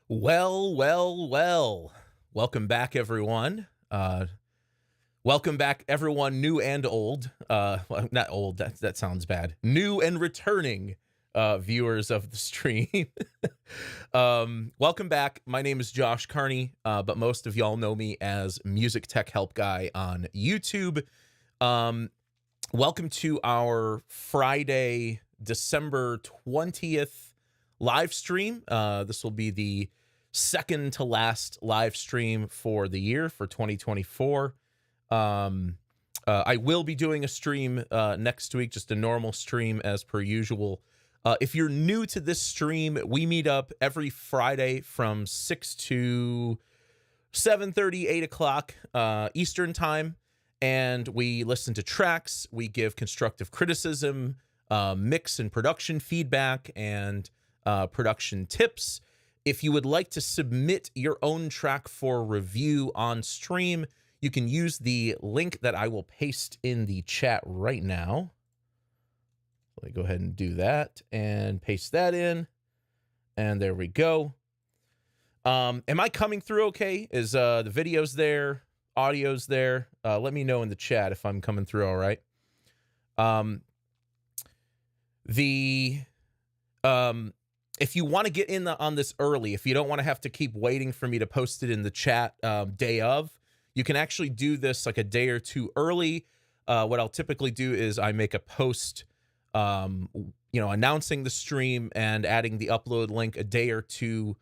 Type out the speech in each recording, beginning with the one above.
Well, well, well. Welcome back, everyone. Welcome back, everyone, new and old. Well, not old. That sounds bad. New and returning viewers of the stream. Welcome back. My name is Josh Carney, but most of y'all know me as Music Tech Help Guy on YouTube. Welcome to our Friday, December 20th live stream. This will be the second to last live stream for the year for 2024. I will be doing a stream next week, just a normal stream as per usual. If you're new to this stream, we meet up every Friday from 6 to 7:30, 8 o'clock Eastern time, and we listen to tracks, we give constructive criticism, mix and production feedback, and production tips. If you would like to submit your own track for review on stream, you can use the link that I will paste in the chat right now. Let me go ahead and do that and paste that in. And there we go. Am I coming through okay? Is the videos there? Audio's there? Let me know in the chat if I'm coming through all right. If you want to get in on this early, if you don't want to have to keep waiting for me to post it in the chat day of, you can actually do this like a day or two early. What I'll typically do is I make a post, announcing the stream and adding the upload link a day or two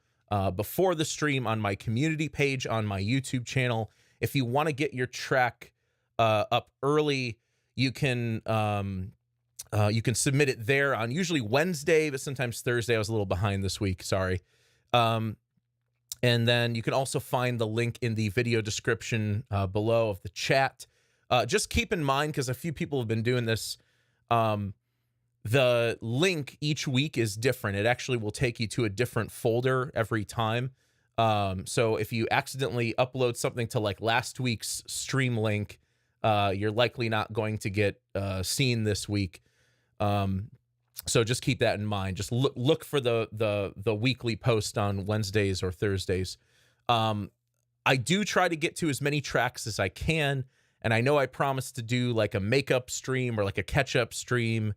before the stream on my community page on my YouTube channel. If you want to get your track up early, you can submit it there on usually Wednesday, but sometimes Thursday. I was a little behind this week. Sorry. And then you can also find the link in the video description below of the chat. Just keep in mind, because a few people have been doing this, the link each week is different. It actually will take you to a different folder every time. So if you accidentally upload something to like last week's stream link, you're likely not going to get seen this week. So just keep that in mind. Just look for the weekly post on Wednesdays or Thursdays. I do try to get to as many tracks as I can, and I know I promised to do like a makeup stream or like a catch-up stream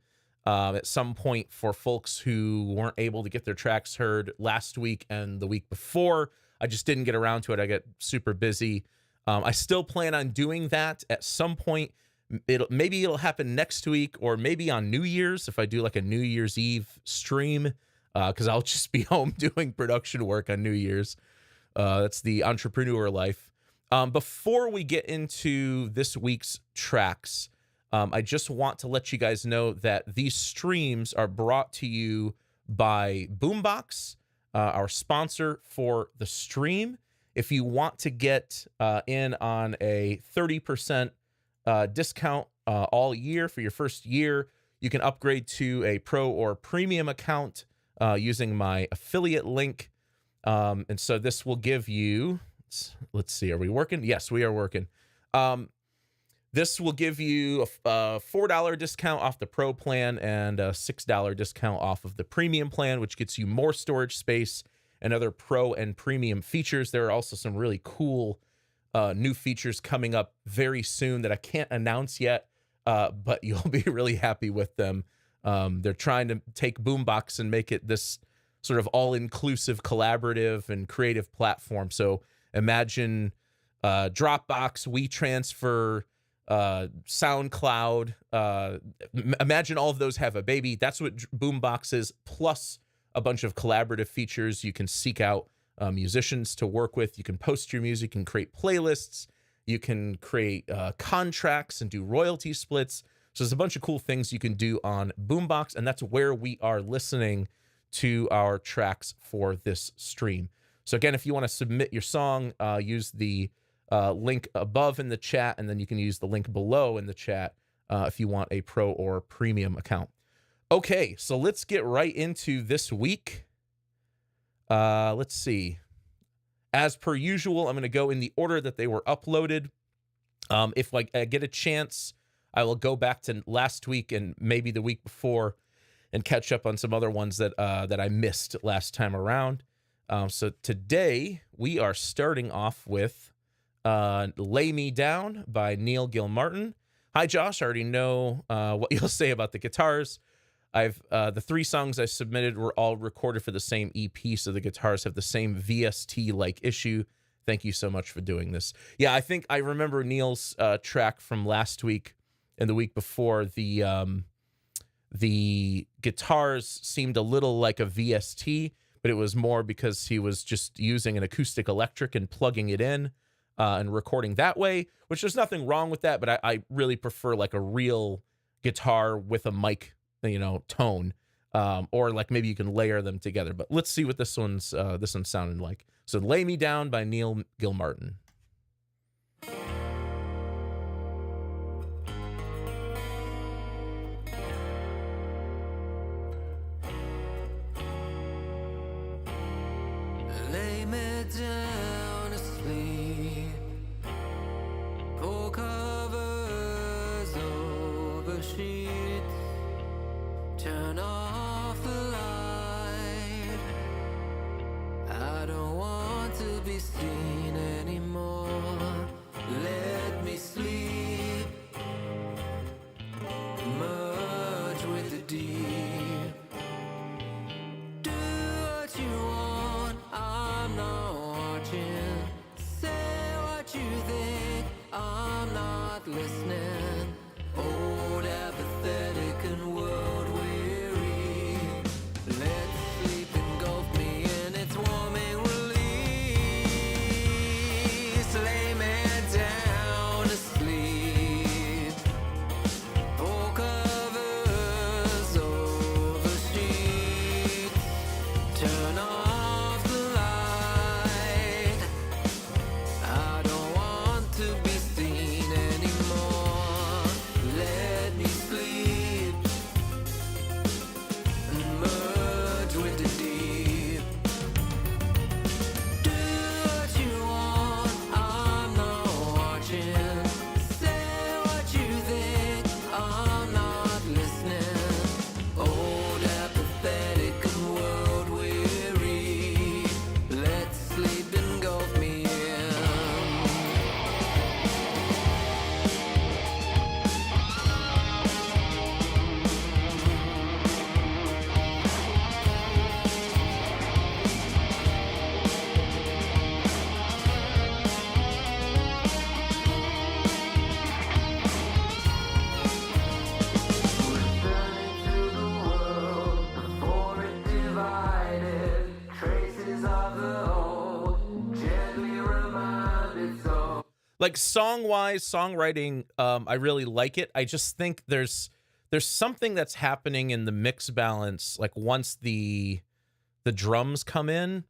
at some point for folks who weren't able to get their tracks heard last week and the week before. I just didn't get around to it. I got super busy. I still plan on doing that at some point. Maybe it'll happen next week, or maybe on New Year's if I do like a New Year's Eve stream, because I'll just be home doing production work on New Year's. That's the entrepreneur life. Before we get into this week's tracks, I just want to let you guys know that these streams are brought to you by Boombox, our sponsor for the stream. If you want to get in on a 30% discount all year for your first year, you can upgrade to a pro or premium account using my affiliate link. And so this will give you, let's see, are we working? Yes, we are working. This will give you a $4 discount off the pro plan and a $6 discount off of the premium plan, which gets you more storage space and other pro and premium features. There are also some really cool new features coming up very soon that I can't announce yet, but you'll be really happy with them. They're trying to take Boombox and make it this sort of all-inclusive, collaborative, and creative platform. So imagine Dropbox, WeTransfer, SoundCloud. Imagine all of those have a baby. That's what Boombox is, plus a bunch of collaborative features. You can seek out musicians to work with. You can post your music and create playlists. You can create contracts and do royalty splits. So there's a bunch of cool things you can do on Boombox, and that's where we are listening to our tracks for this stream. So again, if you want to submit your song, use the link above in the chat, and then you can use the link below in the chat if you want a pro or premium account. Okay, so let's get right into this week. Let's see. As per usual, I'm going to go in the order that they were uploaded. If I get a chance, I will go back to last week and maybe the week before and catch up on some other ones that I missed last time around. So today we are starting off with Lay Me Down by Neil Gilmartin. Hi, Josh. I already know what you'll say about the guitars. The 3 songs I submitted were all recorded for the same EP, so the guitars have the same VST-like issue. Thank you so much for doing this. Yeah, I think I remember Neil's track from last week and the week before. The guitars seemed a little like a VST, but it was more because he was just using an acoustic electric and plugging it in and recording that way, which there's nothing wrong with that, but I really prefer like a real guitar with a mic, tone, or like maybe you can layer them together. But let's see what this one's sounding like. So Lay Me Down by Neil Gilmartin. Lay me down to sleep, pull covers over sheets, turn off the light. I don't want to be seen anymore. Let me sleep, merge with the deep. Do what you want, I'm not watching. Say what you think, I'm not listening. Old, apathetic and world weary. Let sleep engulf me in its warming release. Lay me down to sleep, pull covers over sheets, turn off the light. I don't want to be seen anymore. Let me sleep and merge with the deep. Do what you want, I'm not watching. Say what you think, I'm not listening. Old, apathetic and world weary. Let sleep engulf me in. Returning to the world before it divided. Traces of the whole, gently reminded so. Like song-wise, songwriting, I really like it. I just think there's something that's happening in the mix balance, like once the drums come in,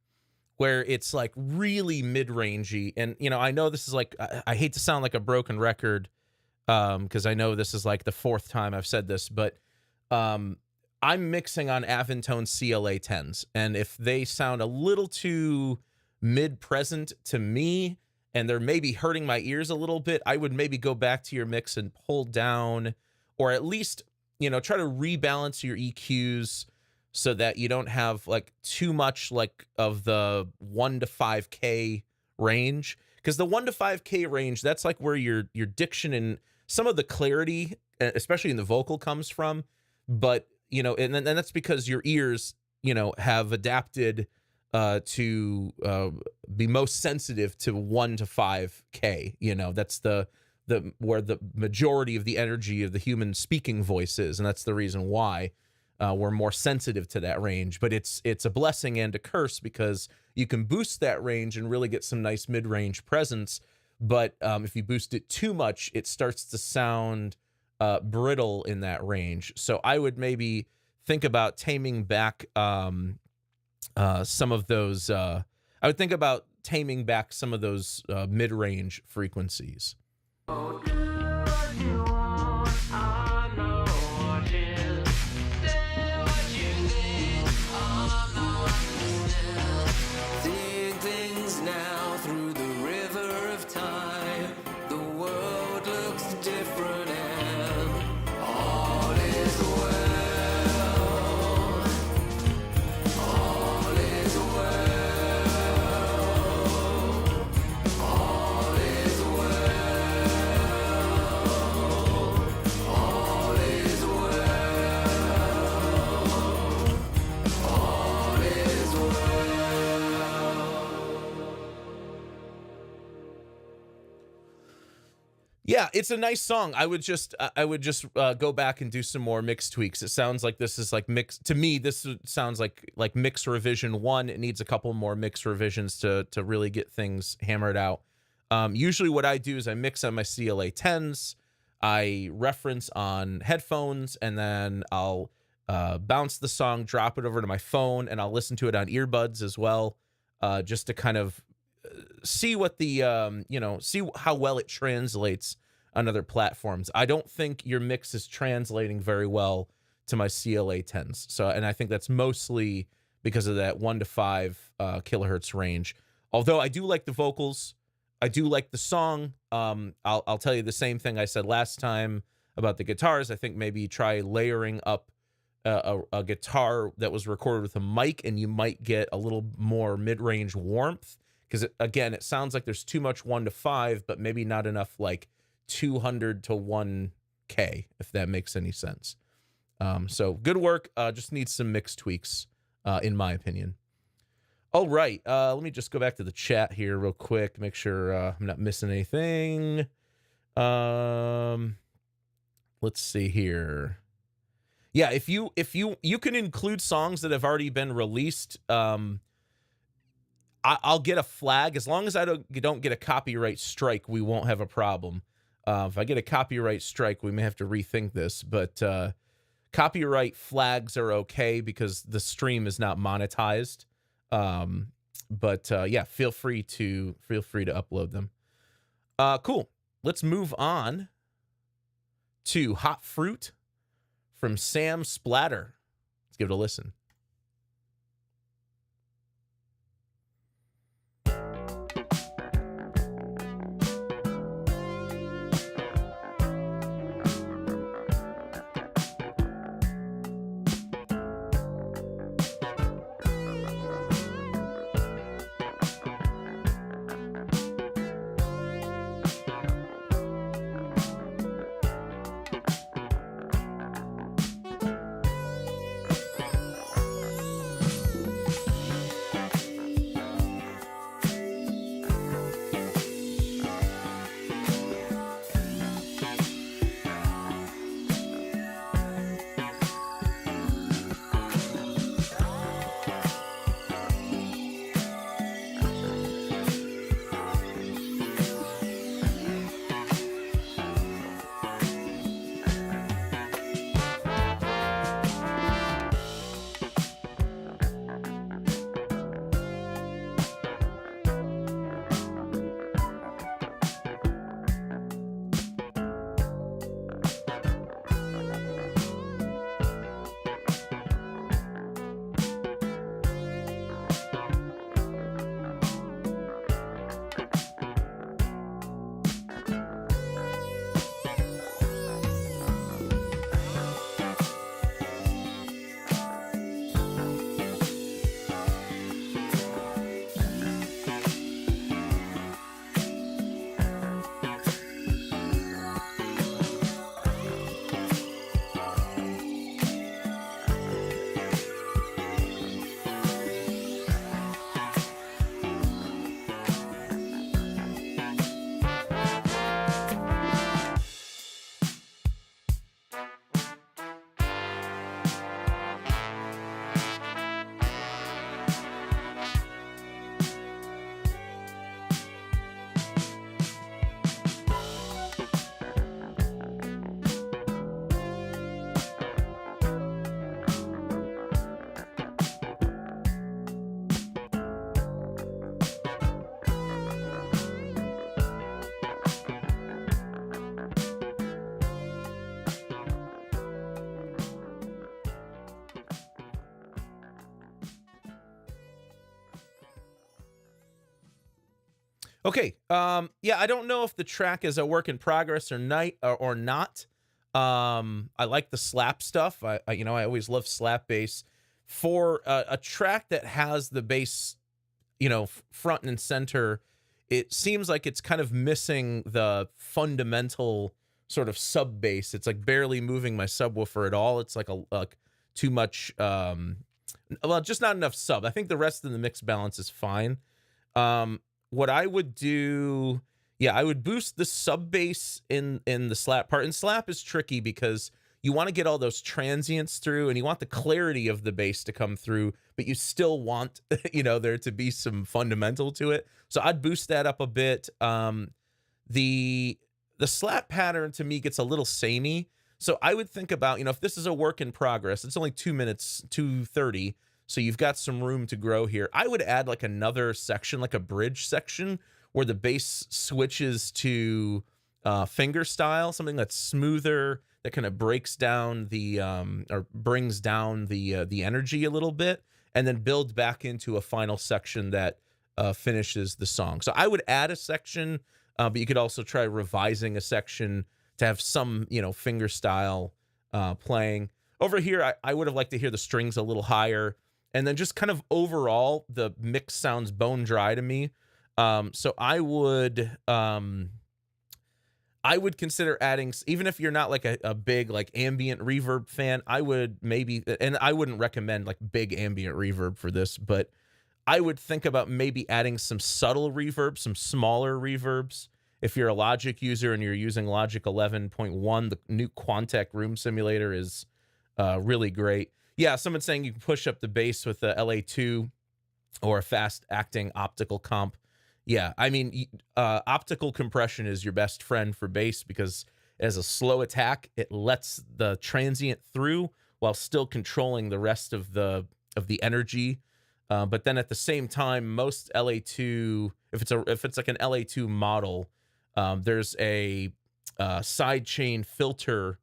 where it's like really mid-rangey. And I know this is like, I hate to sound like a broken record, because I know this is like the 4th time I've said this, but I'm mixing on Aventone CLA 10s, and if they sound a little too mid-present to me, and they're maybe hurting my ears a little bit, I would maybe go back to your mix and pull down, or at least, try to rebalance your EQs so that you don't have like too much like of the 1 to 5K range. Because the 1 to 5K range, that's like where your diction and some of the clarity, especially in the vocal, comes from. But, and that's because your ears, have adapted to be most sensitive to 1 to 5K. That's the where the majority of the energy of the human speaking voice is, and that's the reason why we're more sensitive to that range. But it's a blessing and a curse, because you can boost that range and really get some nice mid-range presence. But if you boost it too much, it starts to sound brittle in that range. So I would maybe think about taming back some of those. I would think about taming back some of those mid-range frequencies. Oh, do what you want, I'm not watching. Say what you think, I'm not listening. Seeing things now through the river of time. The world looks different and all is well. All is well. It's a nice song. I would just go back and do some more mix tweaks. It sounds like this is like mix to me. This sounds like mix revision 1. It needs a couple more mix revisions to really get things hammered out. Usually what I do is I mix on my CLA 10s, I reference on headphones, and then I'll bounce the song, drop it over to my phone, and I'll listen to it on earbuds as well, just to kind of see what the see how well it translates on other platforms. I don't think your mix is translating very well to my CLA 10s. So, and I think that's mostly because of that 1 to 5 kilohertz range. Although I do like the vocals, I do like the song. I'll tell you the same thing I said last time about the guitars. I think maybe try layering up a guitar that was recorded with a mic, and you might get a little more mid-range warmth. Because again, it sounds like there's too much 1 to 5, but maybe not enough like 200 to 1K, if that makes any sense. So good work. Just needs some mix tweaks, in my opinion. All right. Let me just go back to the chat here real quick, make sure I'm not missing anything. Let's see here. Yeah, if you can include songs that have already been released, I'll get a flag. As long as I don't get a copyright strike, we won't have a problem. If I get a copyright strike, we may have to rethink this, but copyright flags are okay because the stream is not monetized. But yeah, feel free to upload them. Cool. Let's move on to Hot Fruit from Sam Splatter. Let's give it a listen. Okay. Yeah, I don't know if the track is a work in progress or not. I like the slap stuff. I always love slap bass. For a track that has the bass, front and center, it seems like it's kind of missing the fundamental sort of sub bass. It's like barely moving my subwoofer at all. It's like too much, just not enough sub. I think the rest of the mix balance is fine. What I would do Yeah, I would boost the sub bass in the slap part. And slap is tricky because you want to get all those transients through and you want the clarity of the bass to come through, but you still want, there to be some fundamental to it. So I'd boost that up a bit. The slap pattern to me gets a little samey. So I would think about, if this is a work in progress, it's only 2 minutes, 2:30. So you've got some room to grow here. I would add like another section, like a bridge section where the bass switches to finger style, something that's smoother, that kind of breaks down the or brings down the energy a little bit, and then build back into a final section that finishes the song. So I would add a section, but you could also try revising a section to have some finger style playing. Over here, I would have liked to hear the strings a little higher, and then just kind of overall the mix sounds bone dry to me. So I would consider adding, even if you're not like a big like ambient reverb fan, I would maybe, and I wouldn't recommend like big ambient reverb for this, but I would think about maybe adding some subtle reverb, some smaller reverbs. If you're a Logic user and you're using Logic 11.1, the new Quantec Room Simulator is really great. Yeah, someone's saying you can push up the bass with the LA2 or a fast-acting optical comp. Yeah, I mean, optical compression is your best friend for bass because as a slow attack, it lets the transient through while still controlling the rest of the energy. But then at the same time, most LA2, if it's like an LA2 model, there's a sidechain filter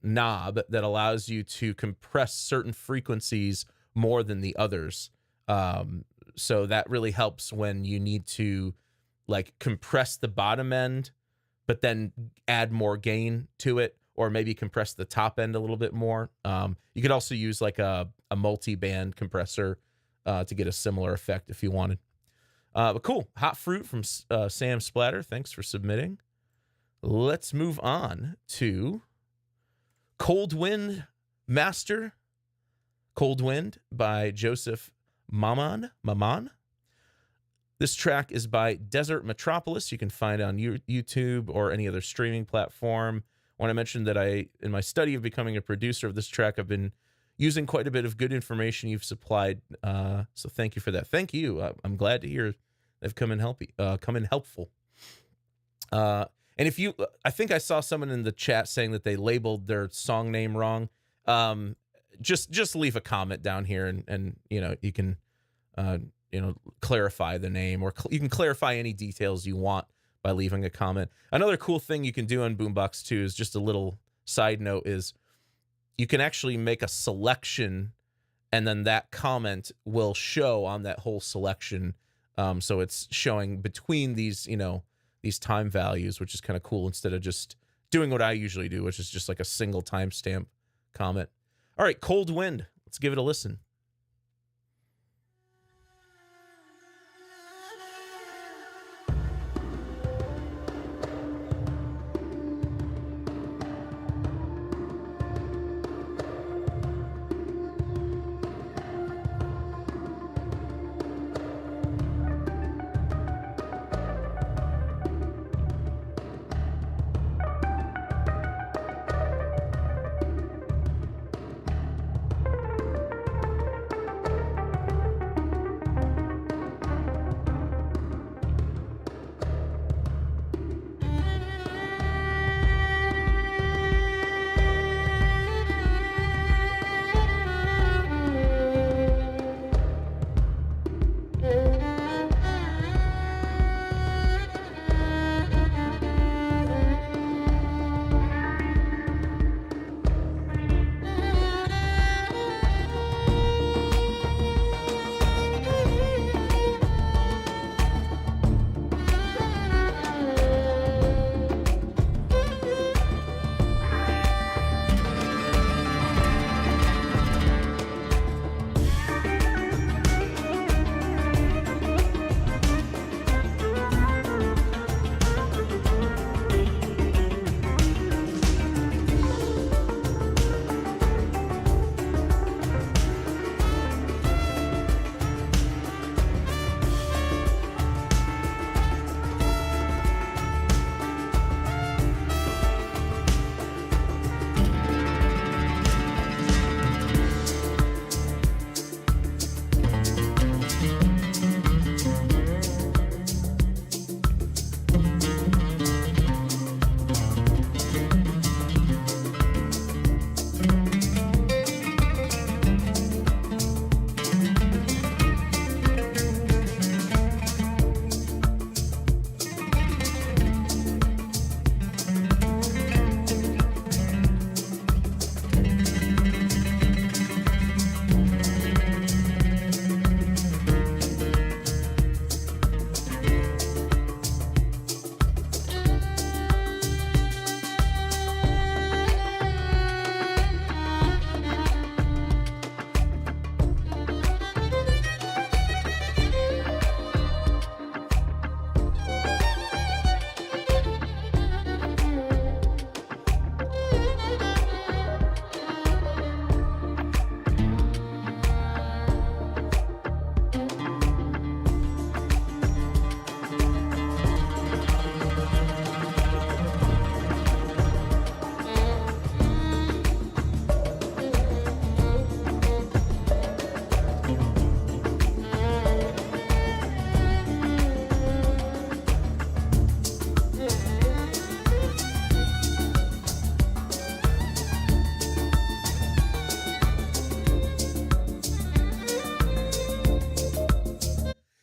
knob that allows you to compress certain frequencies more than the others. So that really helps when you need to like compress the bottom end, but then add more gain to it, or maybe compress the top end a little bit more. You could also use like a multi-band compressor to get a similar effect if you wanted. But cool. Hot Fruit from Sam Splatter. Thanks for submitting. Let's move on to Cold Wind Master. Cold Wind by Joseph Maman. This track is by Desert Metropolis. You can find it on YouTube or any other streaming platform. I want to mention that in my study of becoming a producer of this track, I've been using quite a bit of good information you've supplied. So thank you for that. Thank you. I'm glad to hear they've come in helpful. And if you, I think I saw someone in the chat saying that they labeled their song name wrong. Just leave a comment down here and you can, clarify the name, or you can clarify any details you want by leaving a comment. Another cool thing you can do on Boombox 2 is just a little side note is you can actually make a selection and then that comment will show on that whole selection. So it's showing between these time values, which is kind of cool instead of just doing what I usually do, which is just like a single timestamp comment. All right, Cold Wind. Let's give it a listen.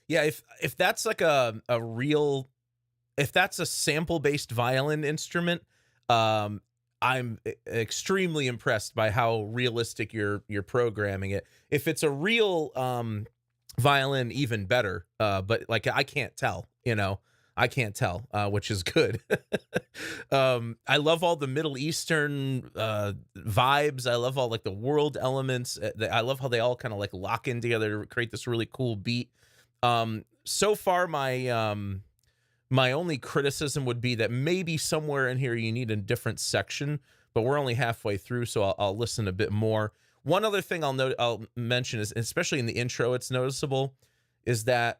Yeah, if that's like a real, if that's a sample based violin instrument, I'm extremely impressed by how realistic you're programming it. If it's a real violin, even better. But like I can't tell, I can't tell, which is good. I love all the Middle Eastern vibes. I love all like the world elements. I love how they all kind of like lock in together to create this really cool beat. So far, my only criticism would be that maybe somewhere in here you need a different section, but we're only halfway through, so I'll listen a bit more. One other thing I'll mention is, especially in the intro, it's noticeable, is that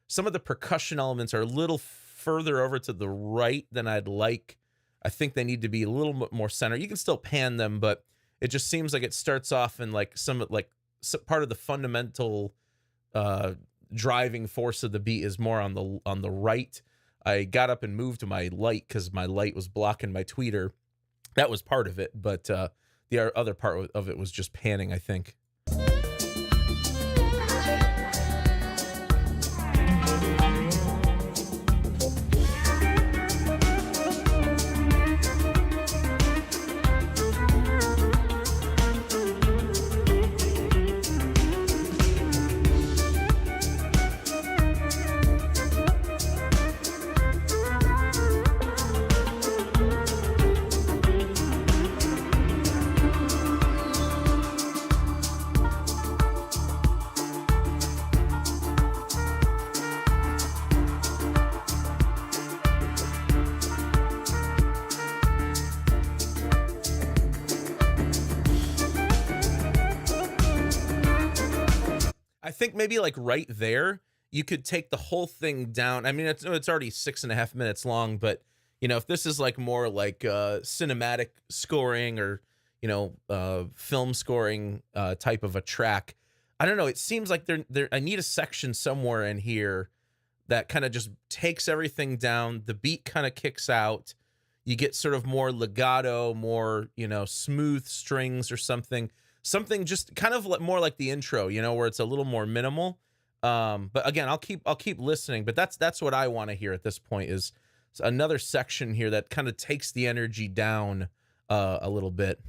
some of the percussion elements are a little further over to the right than I'd like. I think they need to be a little bit more center. You can still pan them, but it just seems like it starts off in like some part of the fundamental driving force of the beat is more on the right. I got up and moved my light because my light was blocking my tweeter. That was part of it, but the other part of it was just panning, I think. I think maybe like right there, you could take the whole thing down. I mean, it's already 6.5 minutes long, but if this is like more like cinematic scoring or film scoring type of a track, I don't know. It seems like I need a section somewhere in here that kind of just takes everything down. The beat kind of kicks out. You get sort of more legato, more smooth strings or something. Something just kind of more like the intro, where it's a little more minimal. But again, I'll keep listening. But that's what I want to hear at this point, is another section here that kind of takes the energy down a little bit.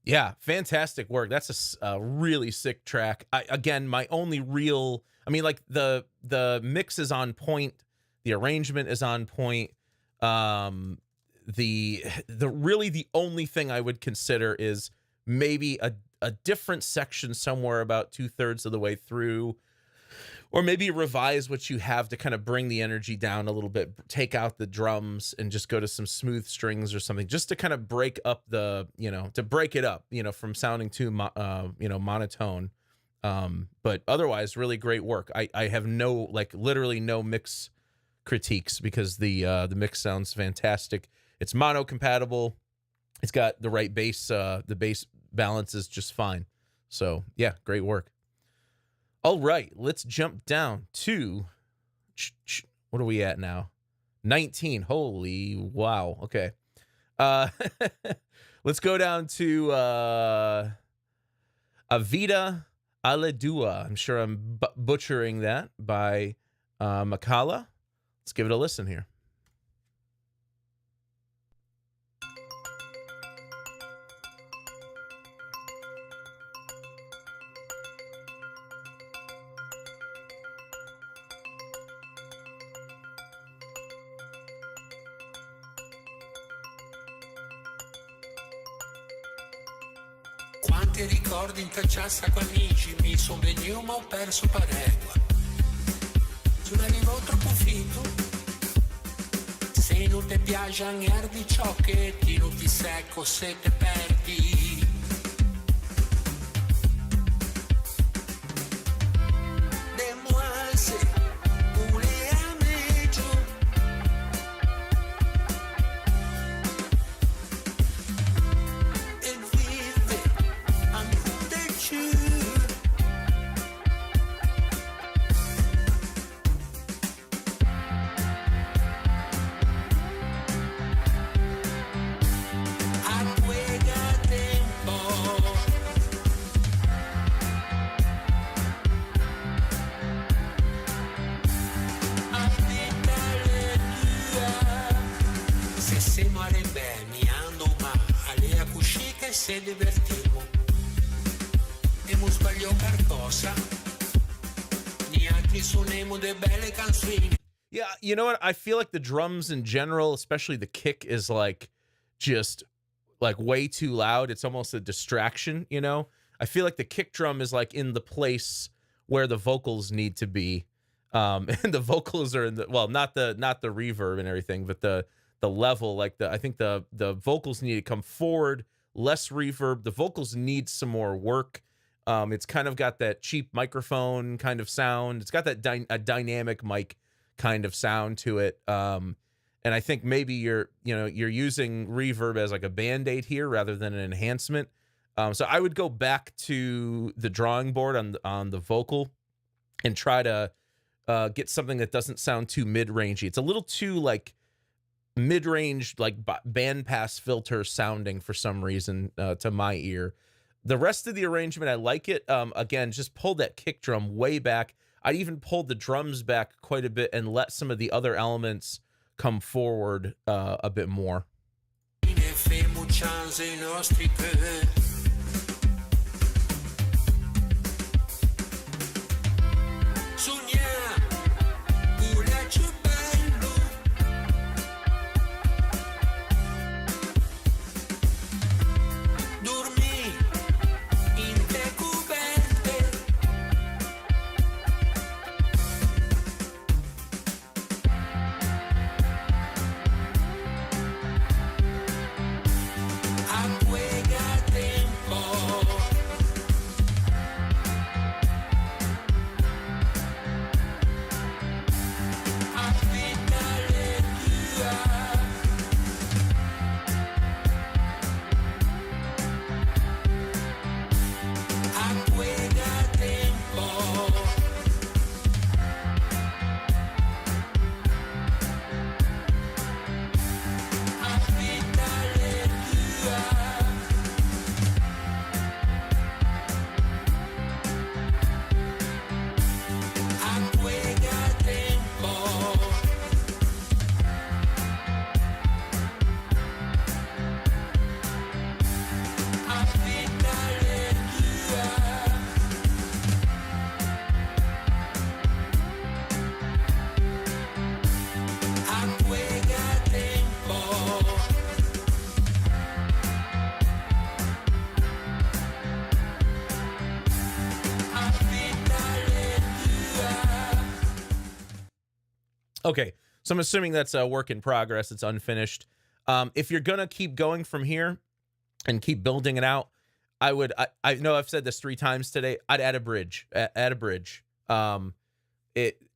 Yeah, fantastic work. That's a really sick track. Again, my only real, I mean, like the mix is on point, the arrangement is on point. Um, the really the only thing I would consider is maybe a different section somewhere about 2/3 of the way through, or maybe revise what you have to kind of bring the energy down a little bit, take out the drums and just go to some smooth strings or something, just to kind of break up the, to break it up, from sounding too, monotone. But otherwise, really great work. I have no, like, literally no mix critiques, because the mix sounds fantastic. It's mono compatible. It's got the right bass. The bass balance is just fine. So yeah, great work. All right, let's jump down to, what are we at now? 19. Holy wow. Okay. Let's go down to Avida Alua. I'm sure I'm butchering that, by Makala. Let's give it a listen here. Quanti ricordi in cacciassa con amici, mi son venuto ma ho perso paregua. Sono arrivato troppo figo, se non ti piace anche di ciò che ti non ti secco se te perdi. Demoiselle, voulez aimer Joe. Se muore bene, mi ando ma alle a cuscì che se divertimo e mo sbaglio qualcosa, gli altri suoniamo de belle canzoni. Yeah, you know what? I feel like the drums in general, especially the kick, is like just like way too loud. It's almost a distraction, I feel like the kick drum is like in the place where the vocals need to be. And the vocals are in the, well, not the reverb and everything, but the level, like I think the vocals need to come forward, less reverb. The vocals need some more work. It's kind of got that cheap microphone kind of sound. It's got that a dynamic mic kind of sound to it. And I think maybe you're using reverb as like a band-aid here rather than an enhancement. So I would go back to the drawing board on the vocal and try to get something that doesn't sound too mid-rangey. It's a little too like mid-range, like bandpass filter sounding for some reason to my ear. The rest of the arrangement, I like it. Again, just pulled that kick drum way back. I even pulled the drums back quite a bit and let some of the other elements come forward a bit more. Okay, so I'm assuming that's a work in progress. It's unfinished. If you're gonna keep going from here and keep building it out, I know I've said this 3 times today. I'd add a bridge. Add a bridge. Add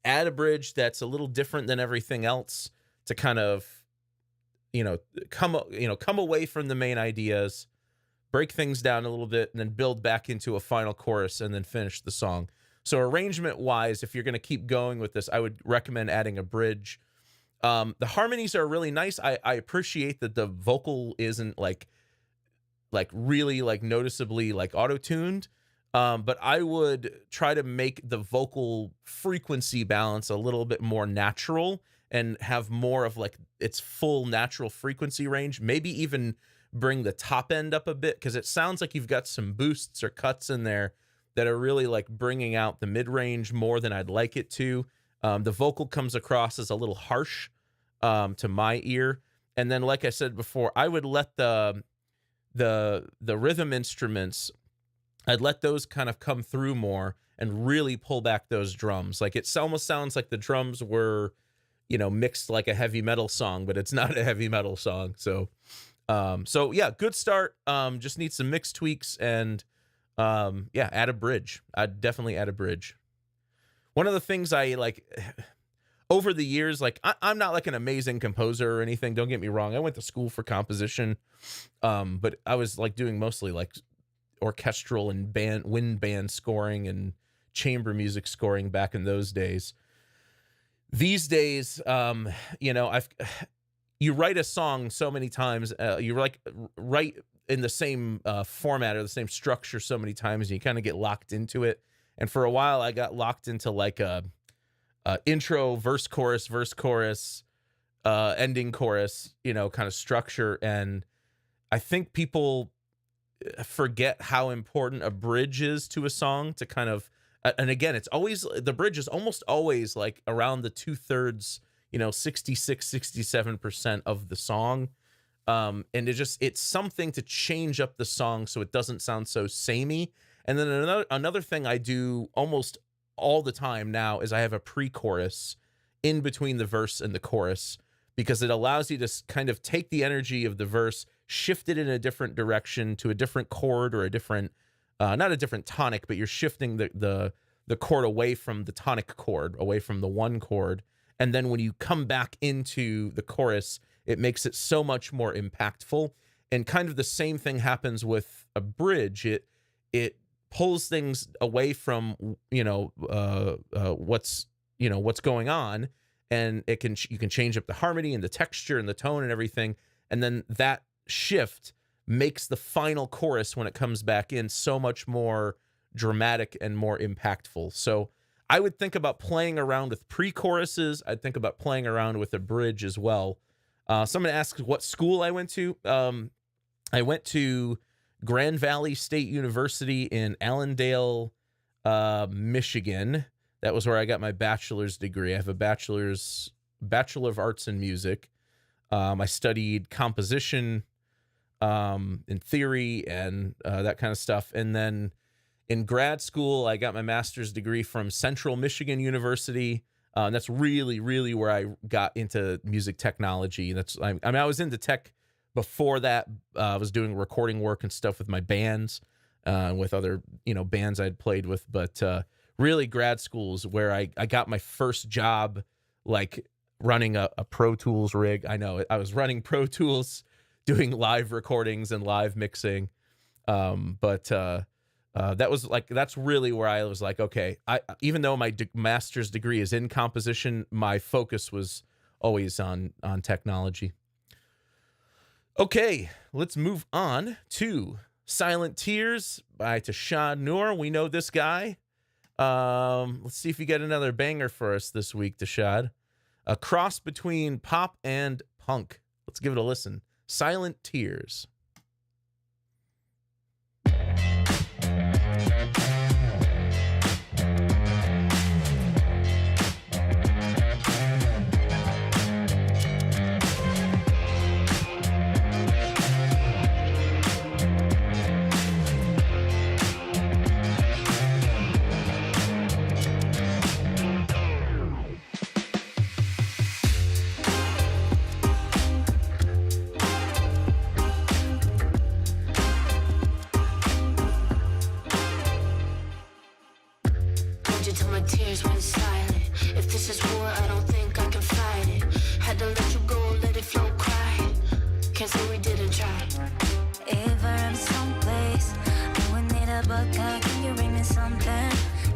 a bridge that's a little different than everything else to kind of, come away from the main ideas, break things down a little bit, and then build back into a final chorus and then finish the song. So arrangement wise, if you're going to keep going with this, I would recommend adding a bridge. The harmonies are really nice. I appreciate that the vocal isn't like really like noticeably like auto-tuned. But I would try to make the vocal frequency balance a little bit more natural and have more of like its full natural frequency range. Maybe even bring the top end up a bit, because it sounds like you've got some boosts or cuts in there that are really like bringing out the mid-range more than I'd like it to. The vocal comes across as a little harsh to my ear. And then, like I said before, I would let the rhythm instruments, I'd let those kind of come through more and really pull back those drums. Like it almost sounds like the drums were, mixed like a heavy metal song, but it's not a heavy metal song. So yeah, good start. Just need some mix tweaks and add a bridge. I'd definitely add a bridge. One of the things I like over the years, like I'm not like an amazing composer or anything. Don't get me wrong. I went to school for composition. But I was like doing mostly like orchestral and wind band scoring and chamber music scoring back in those days. These days, you write a song so many times, you like write in the same format or the same structure so many times, and you kind of get locked into it. And for a while, I got locked into like a intro, verse, chorus, ending chorus, kind of structure. And I think people forget how important a bridge is to a song to kind of, and again, the bridge is almost always like around the 2/3, 66, 67% of the song. And it's something to change up the song so it doesn't sound so samey. And then another thing I do almost all the time now is I have a pre-chorus in between the verse and the chorus, because it allows you to kind of take the energy of the verse, shift it in a different direction to a different chord or a different, not a different tonic, but you're shifting the chord away from the tonic chord, away from the one chord. And then when you come back into the chorus, it makes it so much more impactful. And kind of the same thing happens with a bridge. It pulls things away from, what's going on, and you can change up the harmony and the texture and the tone and everything. And then that shift makes the final chorus, when it comes back in, so much more dramatic and more impactful. So I would think about playing around with pre-choruses. I'd think about playing around with a bridge as well. Someone asked what school I went to. I went to Grand Valley State University in Allendale, Michigan. That was where I got my bachelor's degree. I have a Bachelor of Arts in Music. I studied composition in theory and that kind of stuff. And then in grad school, I got my master's degree from Central Michigan University. That's really, really where I got into music technology. I was into tech before that. I was doing recording work and stuff with my bands, with other, bands I'd played with. But really, grad school is where I got my first job, like running a Pro Tools rig. I know I was running Pro Tools, doing live recordings and live mixing. That's really where I was like, okay, even though my master's degree is in composition, my focus was always on technology. Okay, let's move on to Silent Tears by Tashad Noor. We know this guy. Let's see if you get another banger for us this week, Tashad. A cross between pop and punk. Let's give it a listen. Silent Tears. tears went silent. If this is war, I don't think I can fight it. Had to let you go, let it flow, cry. Can't say we didn't try. If I am someplace, I would need a book. Can you bring me something?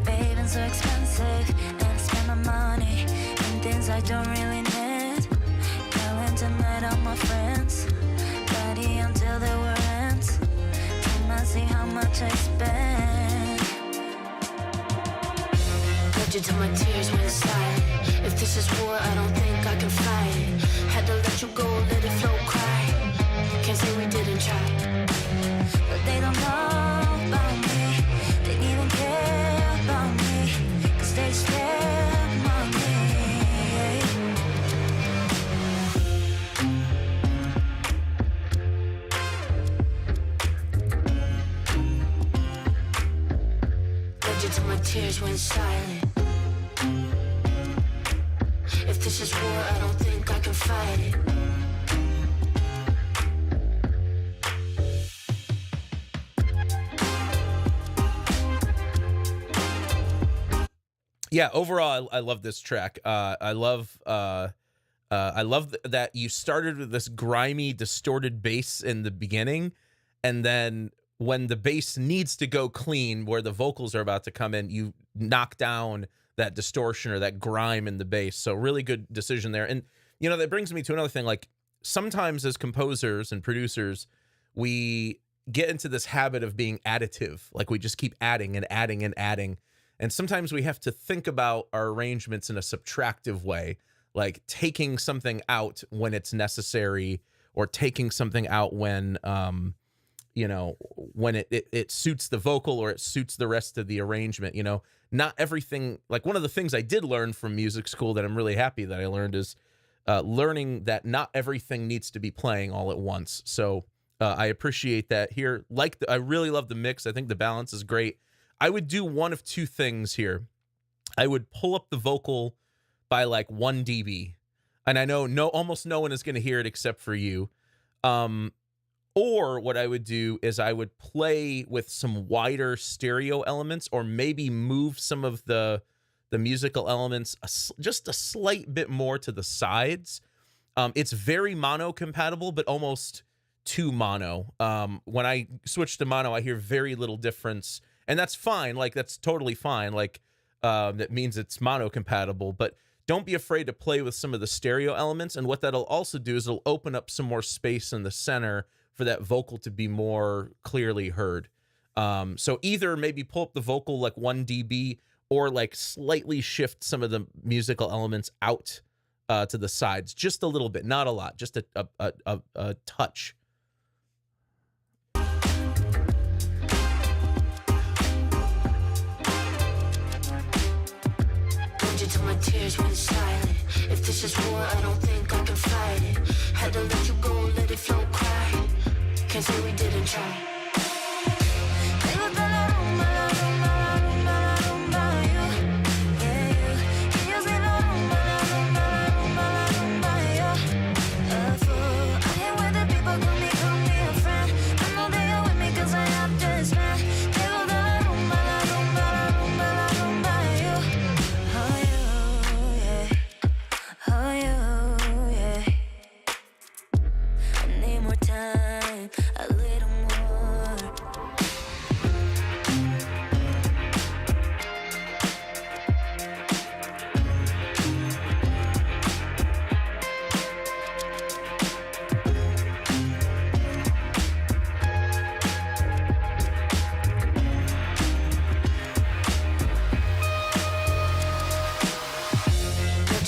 Babe, it's so expensive, and I spend my money on things I don't really need. Calling tonight on my friends, party until the war ends. Can I see how much I spend? Led you till my tears went silent. If this is war, I don't think I can fight it. Had to let you go, let it flow, cry. Can't say we didn't try. But they don't know about me, they didn't even care about me, 'cause they spare money. Led you till my tears went silent. If this is war, I don't think I can fight it. Yeah, overall, I love this track. I love that you started with this grimy, distorted bass in the beginning, and then when the bass needs to go clean, where the vocals are about to come in, you knock down that distortion or that grime in the bass. So really good decision there. And you know, that brings me to another thing. Like sometimes as composers and producers, we get into this habit of being additive. Like we just keep adding and adding and adding. And sometimes we have to think about our arrangements in a subtractive way, like taking something out when it's necessary, or taking something out when, you know, when it suits the vocal or it suits the rest of the arrangement. You know, not everything, like one of the things I did learn from music school that I'm really happy that I learned is learning that not everything needs to be playing all at once. So I appreciate that here. I really love the mix. I think the balance is great. I would do one of two things here. I would pull up the vocal by like 1 dB. And I know almost no one is going to hear it except for you. Or what I would do is I would play with some wider stereo elements, or maybe move some of the musical elements just a slight bit more to the sides. It's very mono compatible, but almost too mono. When I switch to mono, I hear very little difference. And that's fine. Like, that's totally fine. Like, that means it's mono compatible. But don't be afraid to play with some of the stereo elements. And what that'll also do is it'll open up some more space in the center for that vocal to be more clearly heard. So either maybe pull up the vocal like 1 dB, or like slightly shift some of the musical elements out to the sides, just a little bit, not a lot, just a touch. Till my tears went silent. If this is war, I don't think I can fight it. Had to let you go, let it flow, cry. Can't say we didn't try.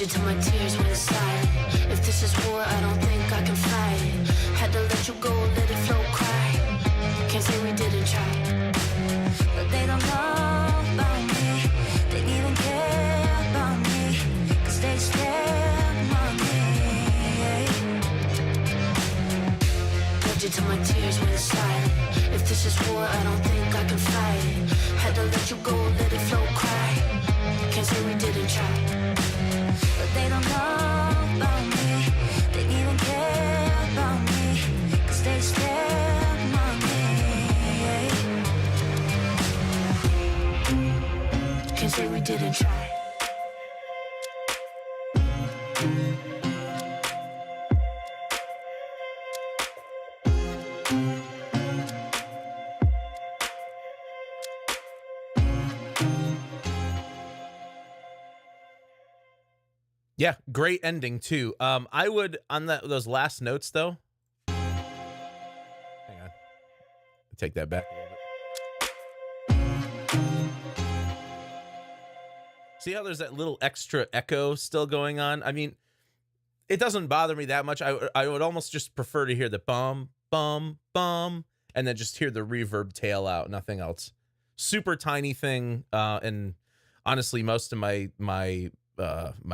Till my tears went silent. If this is war, I don't think I can fight it. Had to let you go, let it flow, cry. Can't say we didn't try. But they don't know about me, they didn't even care about me, 'cause they spare money. Led you till my tears went silent. If this is war, I don't think I can fight it. Had to let you go, let it flow, cry. Can't say we didn't try. But they don't know about me, they didn't even care about me, 'cause they spare money. Can't say we didn't try. Yeah, great ending too. I would on those last notes though. Hang on, take that back a little bit. See how there's that little extra echo still going on? I mean, it doesn't bother me that much. I would almost just prefer to hear the bum, bum, bum, and then just hear the reverb tail out, nothing else. Super tiny thing, and honestly, most of my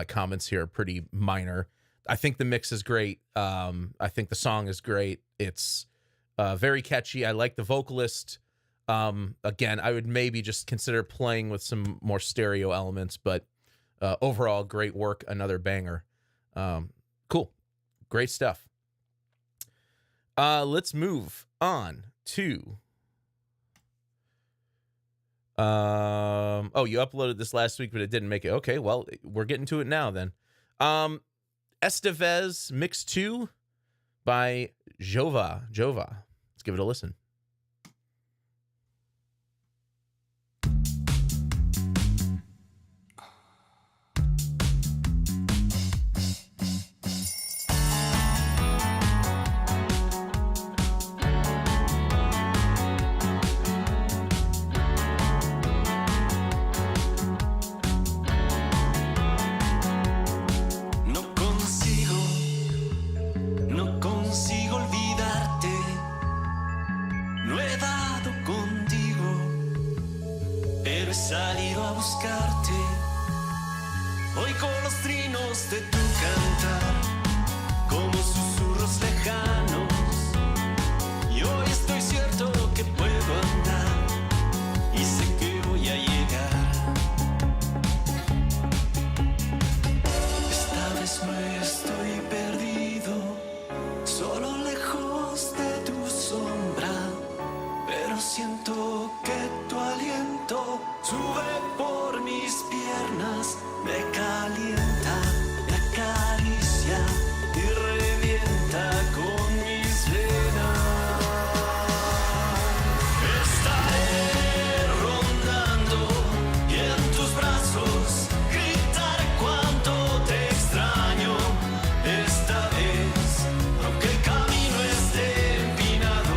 comments here are pretty minor. I think the mix is great. I think the song is great. It's very catchy. I like the vocalist. Again, I would maybe just consider playing with some more stereo elements, but overall, great work. Another banger. Cool. Great stuff. Let's move on to... oh, you uploaded this last week, but it didn't make it. Okay, well, we're getting to it now then. Estes Mix 2 by Jova. Let's give it a listen. No consigo olvidarte, no he dado contigo, pero he salido a buscarte. Oigo los trinos de tu cantar, como susurros lejanos, y hoy estoy cierto que puedo andar, y sé que voy a llegar. Esta vez no estoy perdido, solo lejos de tu sombra, pero siento que tu aliento sube por mis piernas, me calienta, me acaricia y revienta con mis venas. Estaré rondando y en tus brazos gritaré cuánto te extraño. Esta vez, aunque el camino esté empinado,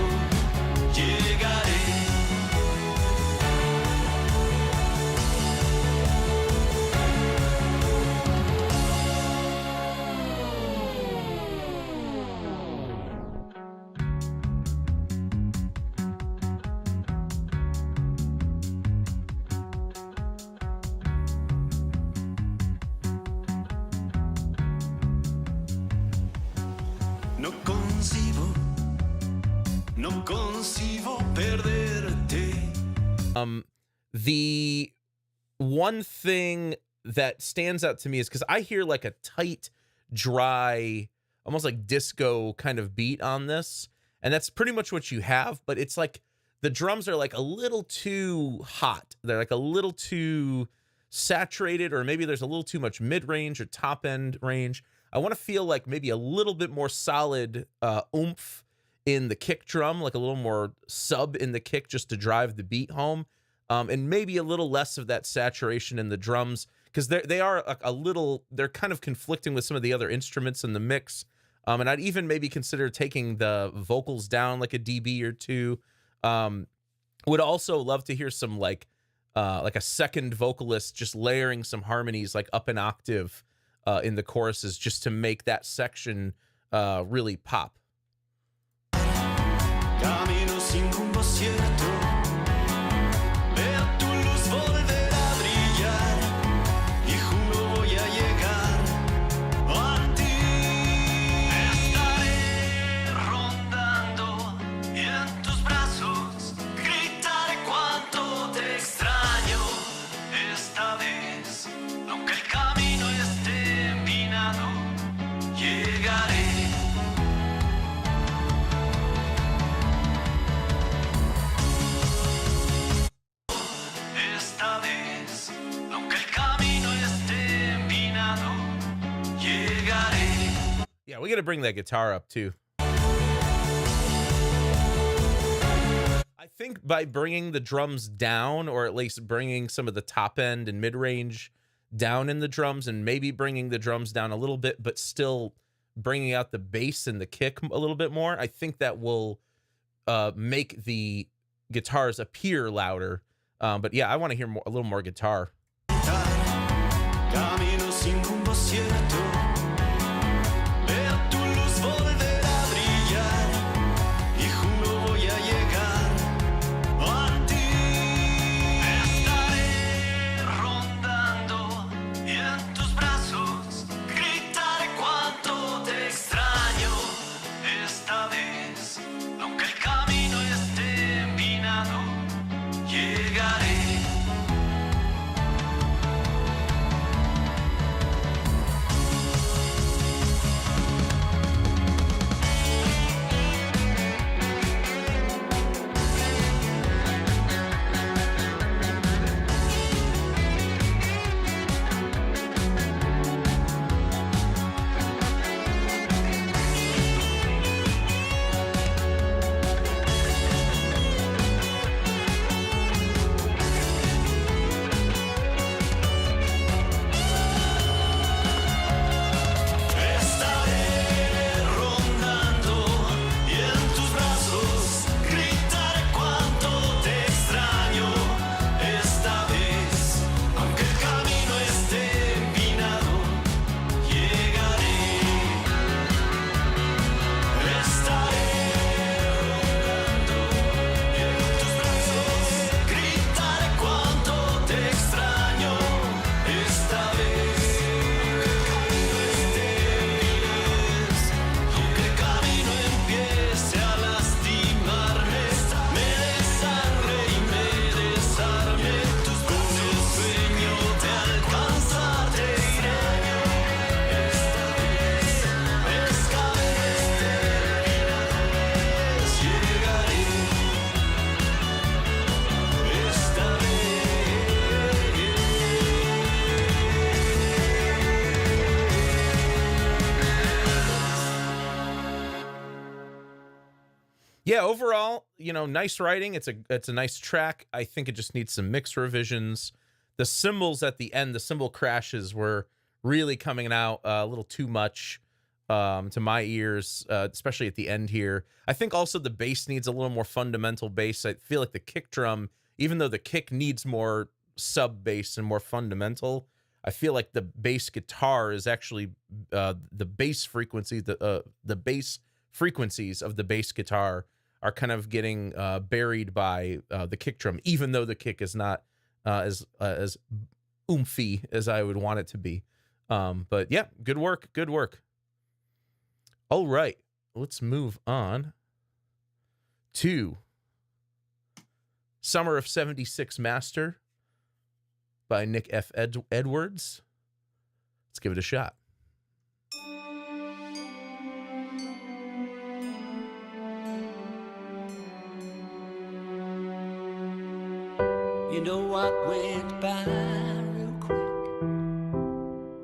llegaré. No concibo perderte. The one thing that stands out to me is because I hear like a tight, dry, almost like disco kind of beat on this, and that's pretty much what you have, but it's like the drums are like a little too hot. They're like a little too saturated, or maybe there's a little too much mid-range or top-end range. I want to feel like maybe a little bit more solid oomph in the kick drum, like a little more sub in the kick just to drive the beat home, and maybe a little less of that saturation in the drums, because they are a little, they're kind of conflicting with some of the other instruments in the mix, and I'd even maybe consider taking the vocals down like a dB or two. Would also love to hear some like a second vocalist just layering some harmonies like up an octave in the choruses, just to make that section really pop. Camino sin rumbo cierto, veo tu luz volver a brillar, y juro voy a llegar a ti. Estaré rondando y en tus brazos gritaré cuánto te extraño. Esta vez, aunque el camino esté empinado, llegaré. Esta vez, aunque el camino esté empinado, llegaré. Yeah, we got to bring that guitar up too. I think by bringing the drums down, or at least bringing some of the top end and mid range down in the drums and maybe bringing the drums down a little bit, but still bringing out the bass and the kick a little bit more, I think that will make the guitars appear louder. But yeah, I want to hear a little more guitar. Camino sin rumbo cierto, ver tu luz volver a brillar y juro voy a llegar a ti. Estaré rondando y en tus brazos gritaré cuánto te extraño esta vez, aunque el camino esté empinado, llegaré. Yeah, overall, nice writing. It's a nice track. I think it just needs some mix revisions. The cymbals at the end, the cymbal crashes were really coming out a little too much to my ears, especially at the end here. I think also the bass needs a little more fundamental bass. I feel like the kick drum, even though the kick needs more sub bass and more fundamental, I feel like the bass guitar is actually the bass frequency, the bass frequencies of the bass guitar are kind of getting buried by the kick drum, even though the kick is not as oomphy as I would want it to be. But yeah, good work. All right, let's move on to Summer of 76 Master by Nick F. Edwards. Let's give it a shot. You know what went by real quick?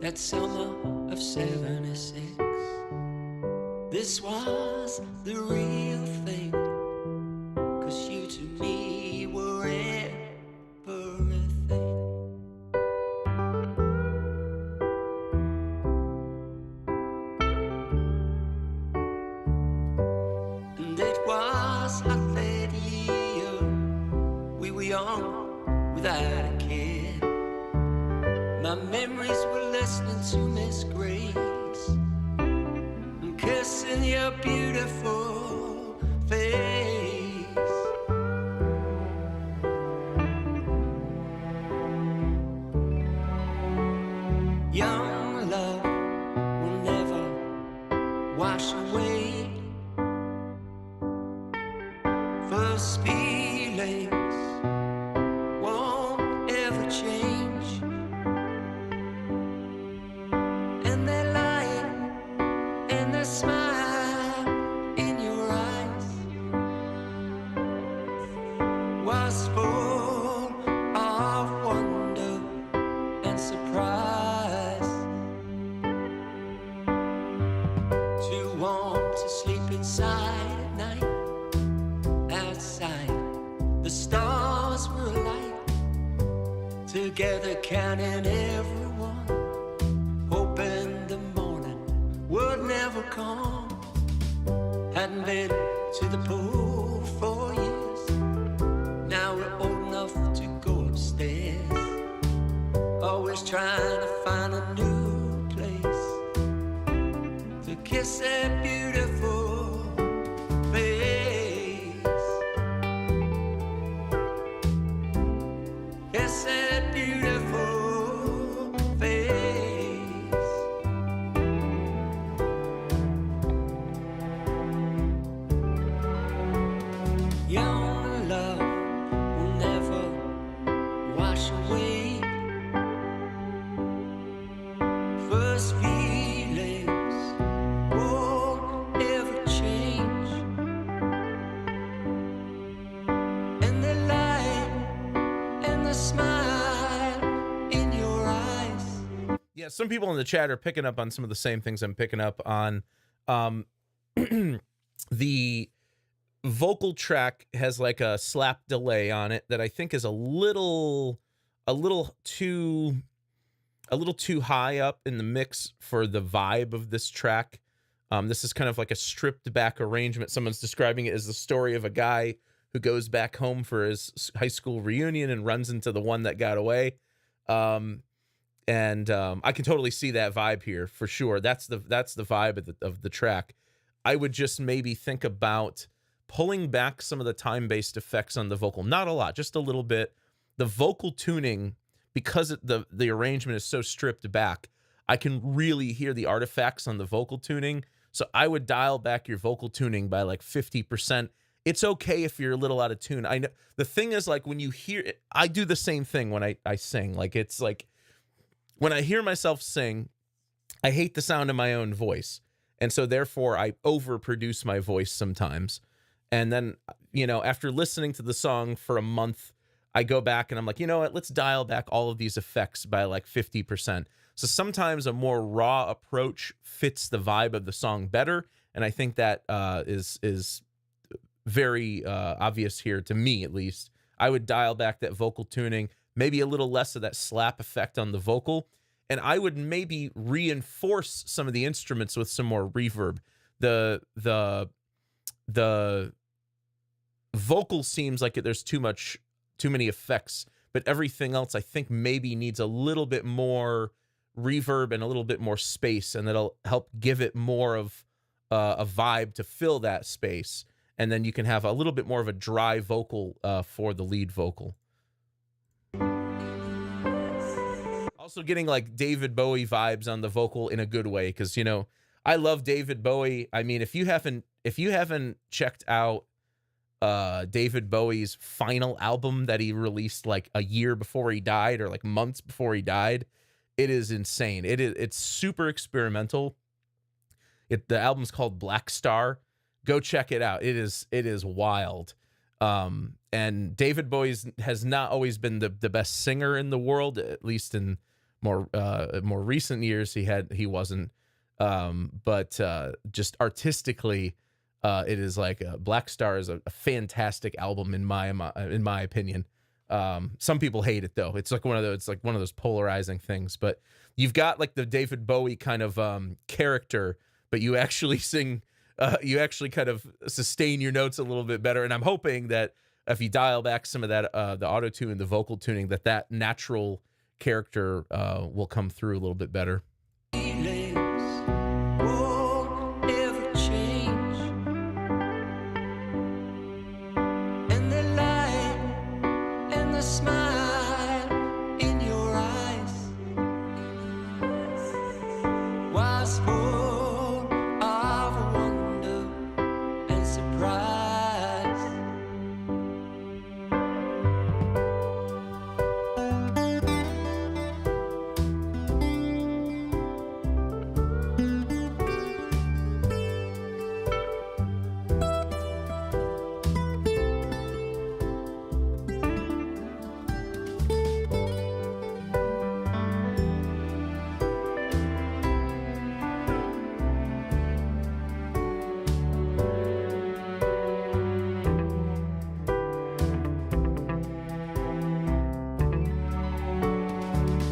That summer of 76. This was the real thing, 'cause you to me were everything. And it was hot that year. We were young, without a care. My memories were listening to Miss Grace and kissing your beautiful face. Young love will never wash away. First feelings won't ever change, and they're lying in the smile in your eyes was full of wonder and surprise. Too warm to sleep inside at night. Outside, the stars were alight, together counting every one. trying to find a new place to kiss that beautiful face. Kiss that beautiful face. Young love will never wash away first feelings won't ever change, and the light and the smile in your eyes. Yeah, some people in the chat are picking up on some of the same things I'm picking up on. The vocal track has like a slap delay on it that I think is a little too high up in the mix for the vibe of this track. This is kind of like a stripped back arrangement. Someone's describing it as the story of a guy who goes back home for his high school reunion and runs into the one that got away. I can totally see that vibe here for sure. That's the vibe of the track. I would just maybe think about pulling back some of the time-based effects on the vocal. Not a lot, just a little bit. The vocal tuning, because the arrangement is so stripped back, I can really hear the artifacts on the vocal tuning. So I would dial back your vocal tuning by like 50%. It's okay if you're a little out of tune. I know the thing is, like, when you hear it, I do the same thing when I sing. Like, it's like when I hear myself sing, I hate the sound of my own voice. And so therefore I overproduce my voice sometimes. And then, you know, after listening to the song for a month, I go back and I'm like, you know what, let's dial back all of these effects by like 50%. So sometimes a more raw approach fits the vibe of the song better. And I think that is very obvious here to me, at least. I would dial back that vocal tuning, maybe a little less of that slap effect on the vocal. And I would maybe reinforce some of the instruments with some more reverb. The vocal seems like there's too many effects, but everything else I think maybe needs a little bit more reverb and a little bit more space, and that'll help give it more of a vibe to fill that space. And then you can have a little bit more of a dry vocal for the lead vocal. Also getting like David Bowie vibes on the vocal in a good way, because, you know, I love David Bowie. I mean, if you haven't checked out David Bowie's final album that he released like a year before he died, or like months before he died, it is insane. It's super experimental. The album's called Black Star. Go check it out. It is wild. And David Bowie has not always been the best singer in the world, at least in more recent years. He wasn't. But just artistically, it is like Black Star is a fantastic album in my opinion. Some people hate it though. It's like one of those polarizing things. But you've got like the David Bowie kind of character, but you actually sing. You actually kind of sustain your notes a little bit better. And I'm hoping that if you dial back some of that, the auto tune and the vocal tuning, that natural character will come through a little bit better. Feelings won't ever change, and the light and the smile in your eyes was full of wonder and surprise.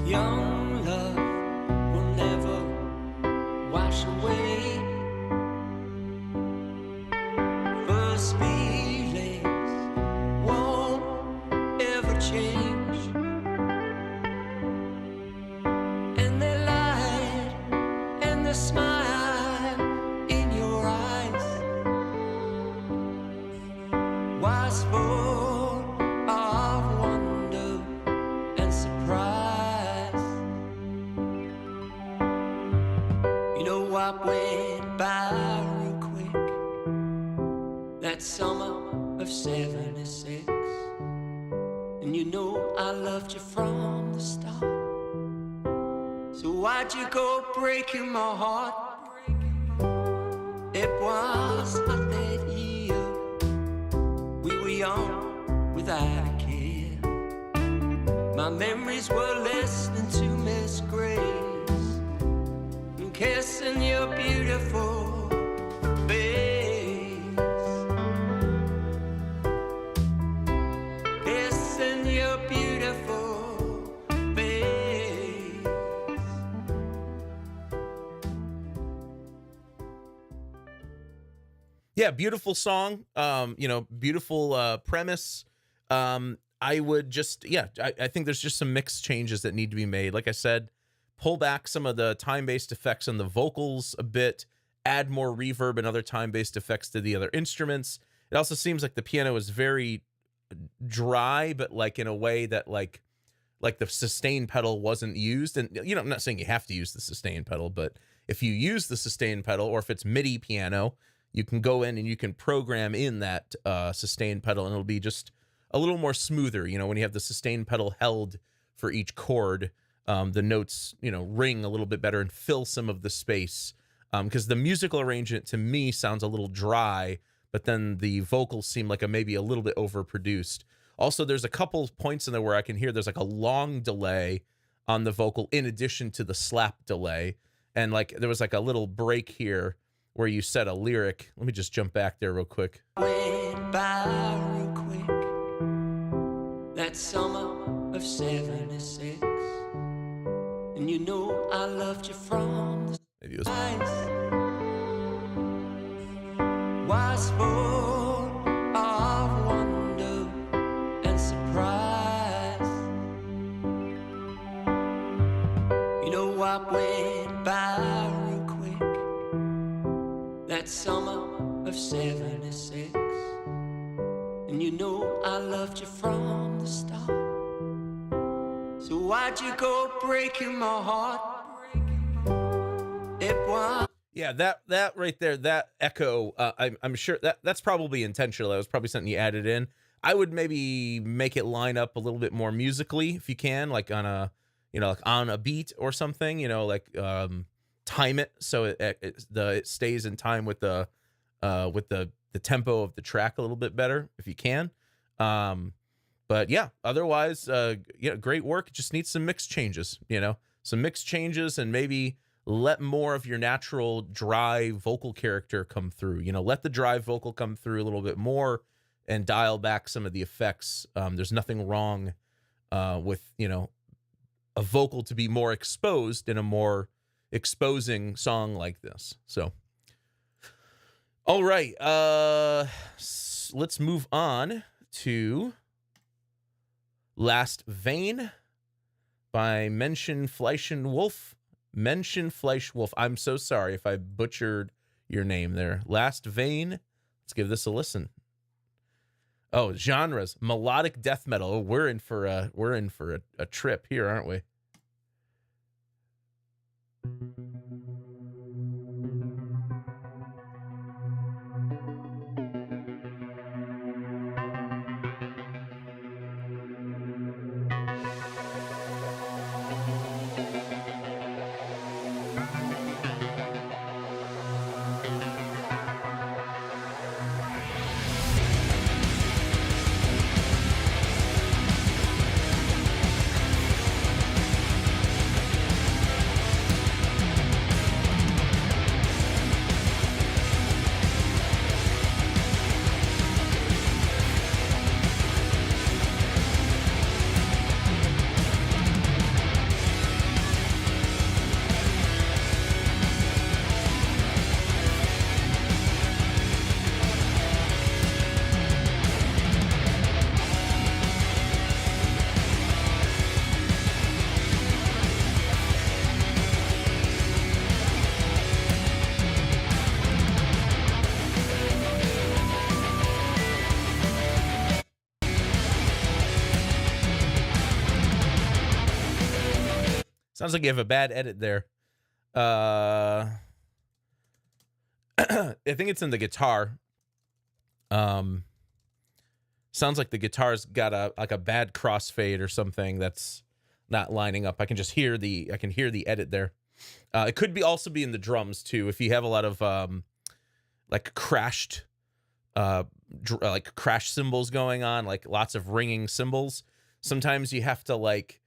Young love will never wash away first feelings won't ever change, smile in your eyes was full of wonder and surprise. You know, I went by real quick that summer of '76, and you know I loved you from the start. So why'd you go breaking my heart? It was hot that year. We were young without a care. My memories were listening to Miss Grace and kissing your beautiful face. Kissing your beautiful face. Yeah, beautiful song. You know, beautiful premise. I would just, yeah, I think there's just some mix changes that need to be made. Like I said, pull back some of the time-based effects on the vocals a bit, add more reverb and other time-based effects to the other instruments. It also seems like the piano is very dry, but like in a way that like the sustain pedal wasn't used. And, you know, I'm not saying you have to use the sustain pedal, but if you use the sustain pedal, or if it's MIDI piano, you can go in and you can program in that sustain pedal, and it'll be just a little more smoother. You know, when you have the sustain pedal held for each chord, the notes, you know, ring a little bit better and fill some of the space. Because the musical arrangement to me sounds a little dry, but then the vocals seem like maybe a little bit overproduced. Also, there's a couple points in there where I can hear there's like a long delay on the vocal in addition to the slap delay. And like there was like a little break here where you said a lyric. Let me just jump back there real quick. Went by real quick that summer of '76, and you know I loved you from the Maybe it was eyes was full of wonder and surprise. You know I went by real quick that summer of '76, and you know I loved you from the start. So why'd you go breaking my heart? It was. Yeah, that right there, that echo, I'm sure that's probably intentional. That was probably something you added in. I would maybe make it line up a little bit more musically if you can, like on a, you know, like on a beat or something, you know, like time it so it stays in time with the tempo of the track a little bit better if you can. But yeah, otherwise, you know, great work. It just needs some mix changes, you know, some mix changes, and maybe let more of your natural dry vocal character come through. You know, let the dry vocal come through a little bit more and dial back some of the effects. There's nothing wrong with, you know, a vocal to be more exposed in a more exposing song like this. So, all right, let's move on to Last Vein by Menschen Fleischen Wolf. Menschen Fleisch Wolf. I'm so sorry if I butchered your name there. Last Vein. Let's give this a listen. Oh, genres: melodic death metal. Oh, we're in for a trip here, aren't we? Sounds like you have a bad edit there. I think it's in the guitar. Sounds like the guitar's got a bad crossfade or something that's not lining up. I can hear the edit there. It could also be in the drums too. If you have a lot of like crashed like crash cymbals going on, like lots of ringing cymbals, sometimes you have to like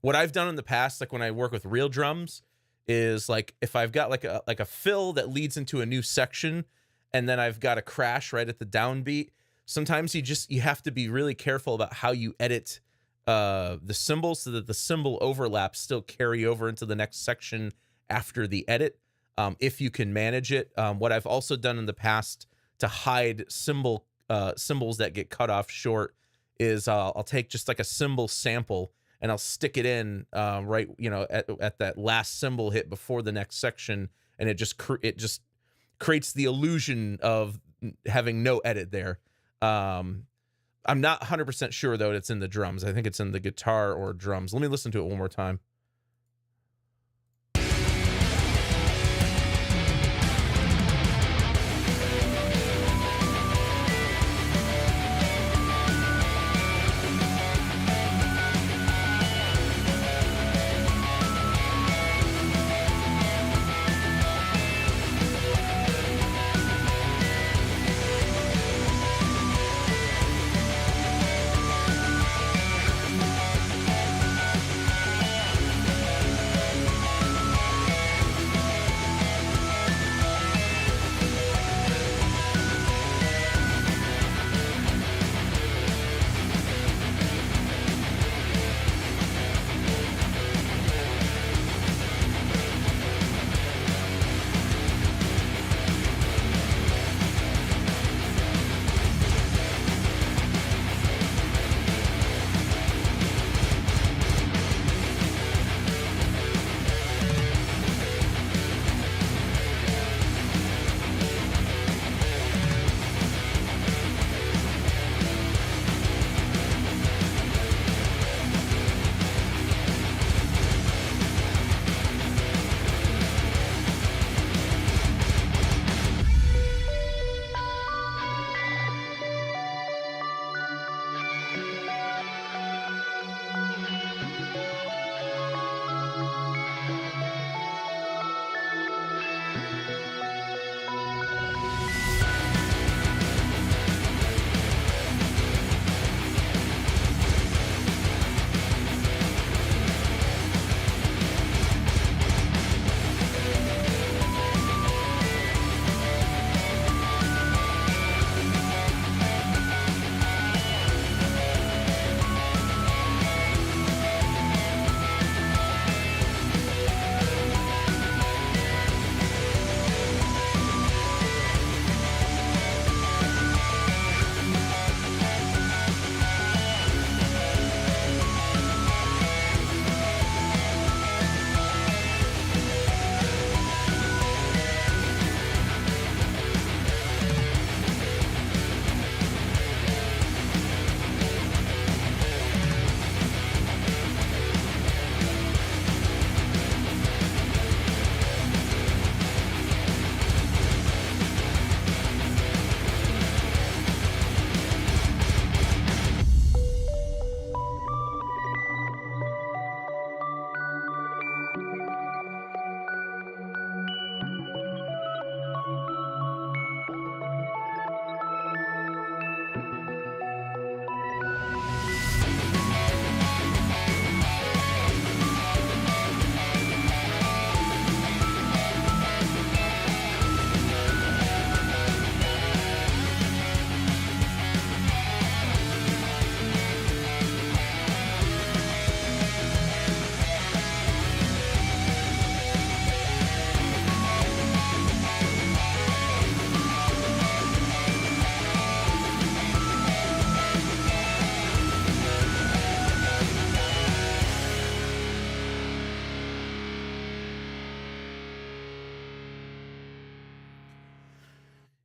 what I've done in the past, like when I work with real drums, is like if I've got like a fill that leads into a new section and then I've got a crash right at the downbeat, sometimes you have to be really careful about how you edit the cymbals so that the cymbal overlaps still carry over into the next section after the edit, if you can manage it. What I've also done in the past to hide cymbals that get cut off short is I'll take just like a cymbal sample and I'll stick it in right, at that last cymbal hit before the next section, and it just creates the illusion of having no edit there. I'm not 100% sure though it's in the drums. I think it's in the guitar or drums. Let me listen to it one more time.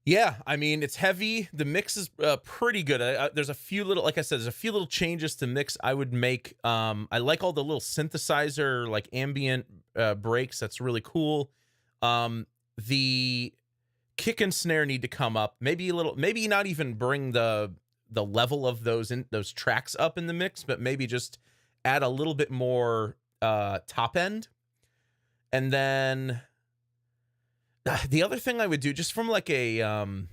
Yeah, I mean, it's heavy. The mix is pretty good. There's a few little, like I said, there's a few little changes to mix I would make. I like all the little synthesizer, like ambient breaks. That's really cool. The kick and snare need to come up. Maybe a little, maybe not even bring the level of those tracks up in the mix, but maybe just add a little bit more top end. And then the other thing I would do, just from like an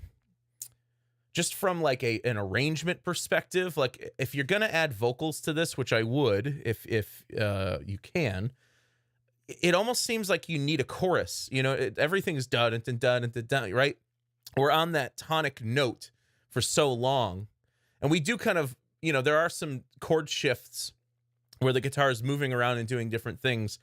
arrangement perspective, like if you're gonna add vocals to this, which I would, if you can, it almost seems like you need a chorus. You know, everything's done and done and done, right? We're on that tonic note for so long, and we do kind of, you know, there are some chord shifts where the guitar is moving around and doing different things,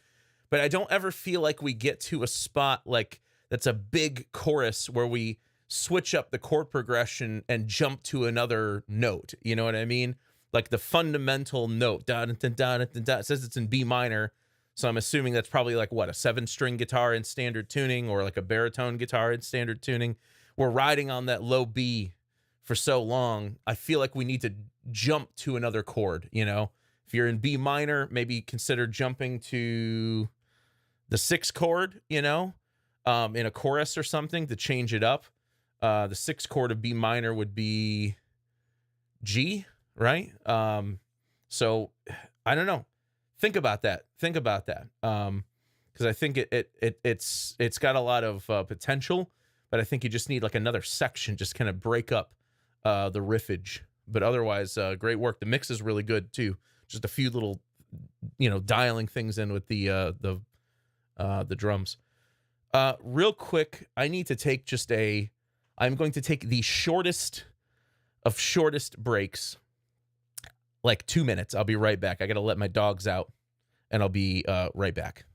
but I don't ever feel like we get to a spot like that's a big chorus where we switch up the chord progression and jump to another note. You know what I mean? Like the fundamental note. It says it's in B minor, so I'm assuming that's probably like what, a 7-string guitar in standard tuning, or like a baritone guitar in standard tuning. We're riding on that low B for so long. I feel like we need to jump to another chord. You know, if you're in B minor, maybe consider jumping to the 6th chord, you know, in a chorus or something to change it up. The 6th chord of B minor would be G, right? So I don't know. Think about that. Because I think it's got a lot of potential, but I think you just need like another section, just kind of break up the riffage. But otherwise, great work. The mix is really good too. Just a few little, you know, dialing things in with the drums. Real quick, I'm going to take the shortest of shortest breaks, like 2 minutes. I'll be right back. I got to let my dogs out, and I'll be right back.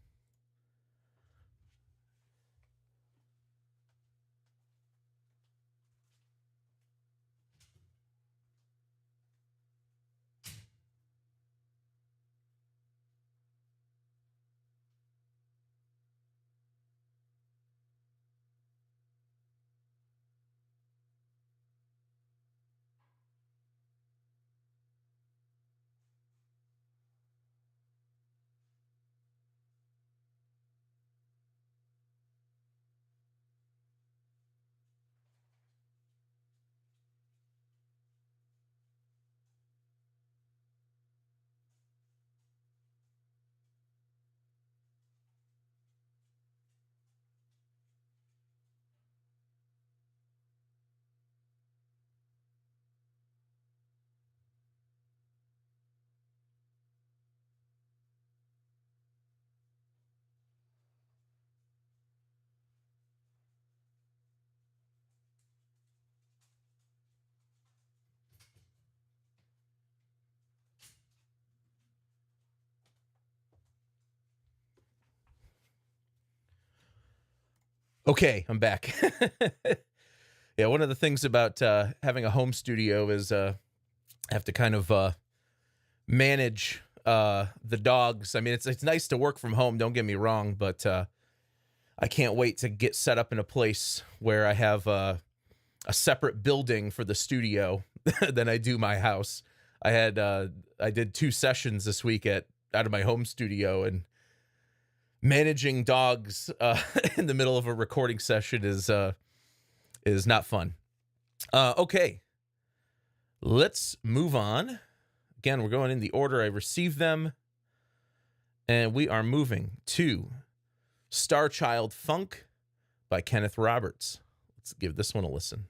Okay, I'm back. Yeah, one of the things about having a home studio is I have to kind of manage the dogs. I mean, it's nice to work from home, don't get me wrong, but I can't wait to get set up in a place where I have a separate building for the studio than I do my house. I did 2 sessions this week out of my home studio, and managing dogs in the middle of a recording session is not fun. Okay, let's move on. Again, we're going in the order I received them, and we are moving to Star Child Funk by Kenneth Roberts. Let's give this one a listen.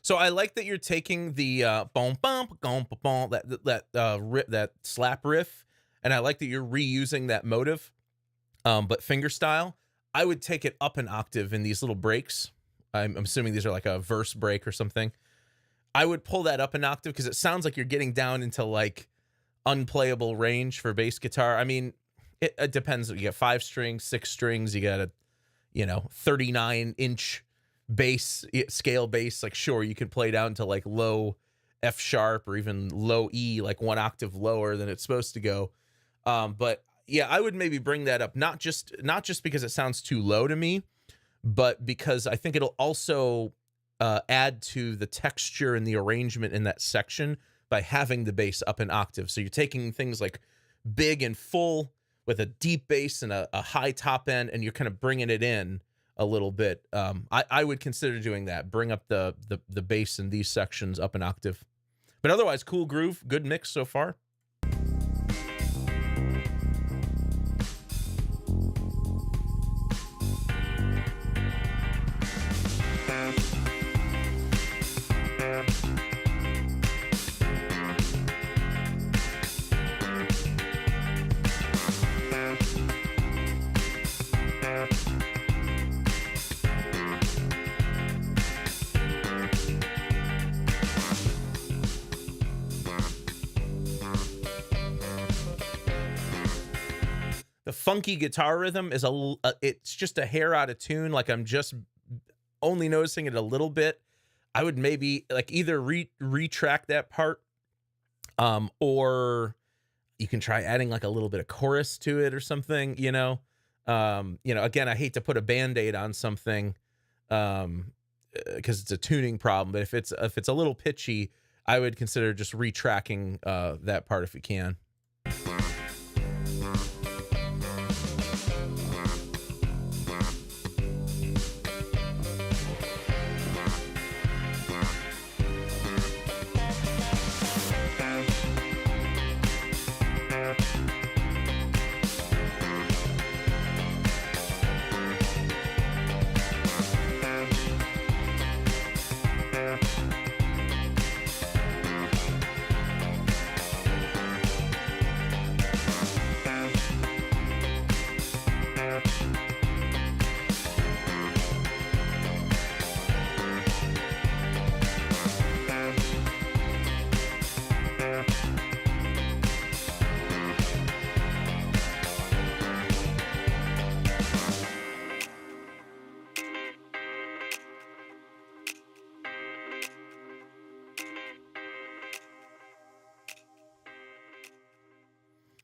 So I like that you're taking the boom bump boom boom that slap riff, and I like that you're reusing that motive, but finger style. I would take it up an octave in these little breaks. I'm assuming these are like a verse break or something. I would pull that up an octave because it sounds like you're getting down into like unplayable range for bass guitar. I mean, it depends. You got 5 strings, 6 strings. You got a 39-inch bass, scale bass. Like, sure, you can play down to like low F sharp or even low E, like 1 octave lower than it's supposed to go. But yeah, I would maybe bring that up, not just because it sounds too low to me, but because I think it'll also add to the texture and the arrangement in that section by having the bass up an octave. So you're taking things like big and full with a deep bass and a high top end, and you're kind of bringing it in a little bit. I would consider doing that. Bring up the bass in these sections up an octave. But otherwise, cool groove, good mix so far. The funky guitar rhythm is it's just a hair out of tune. Like, I'm just only noticing it a little bit. I would maybe like either retrack that part, or you can try adding like a little bit of chorus to it or something, again, I hate to put a Band-Aid on something, because it's a tuning problem, but if it's a little pitchy, I would consider just retracking that part if you can.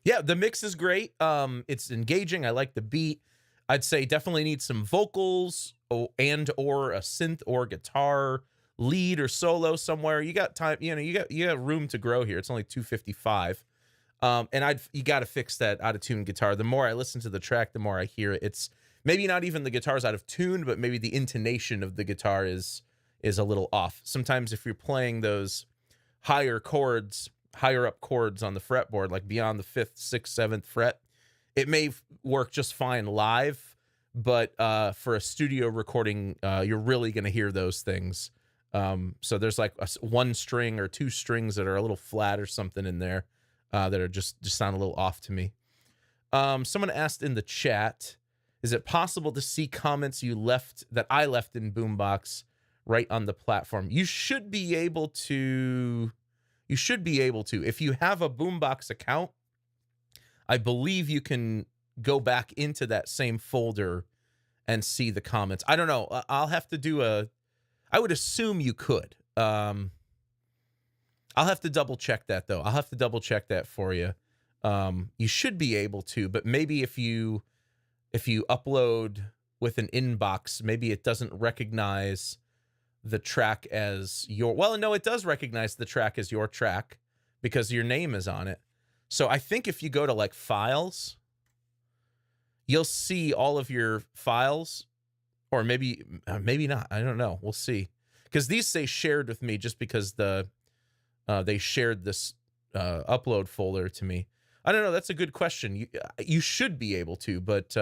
Yeah, the mix is great. It's engaging. I like the beat. I'd say definitely need some vocals and or a synth or guitar lead or solo somewhere. You got time, you got room to grow here. It's only 255. And you got to fix that out of tune guitar. The more I listen to the track, the more I hear it. It's maybe not even the guitar's out of tune, but maybe the intonation of the guitar is a little off. Sometimes if you're playing those higher up chords on the fretboard, like beyond the 5th, 6th, 7th fret, it may work just fine live, but for a studio recording, you're really going to hear those things. So there's like one string or 2 strings that are a little flat or something in there that are just sound a little off to me. Someone asked in the chat, is it possible to see comments that I left in Boombox right on the platform? You should be able to. If you have a Boombox account, I believe you can go back into that same folder and see the comments. I don't know. I'll have to I would assume you could. I'll have to double check that though. I'll have to double check that for you. You should be able to, but maybe if you upload with an inbox, maybe it doesn't recognize the track as it does recognize the track as your track because your name is on it. So I think if you go to like files, you'll see all of your files, or maybe not. I don't know. We'll see. Because these say shared with me just because they shared this upload folder to me. I don't know. That's a good question. You should be able to, but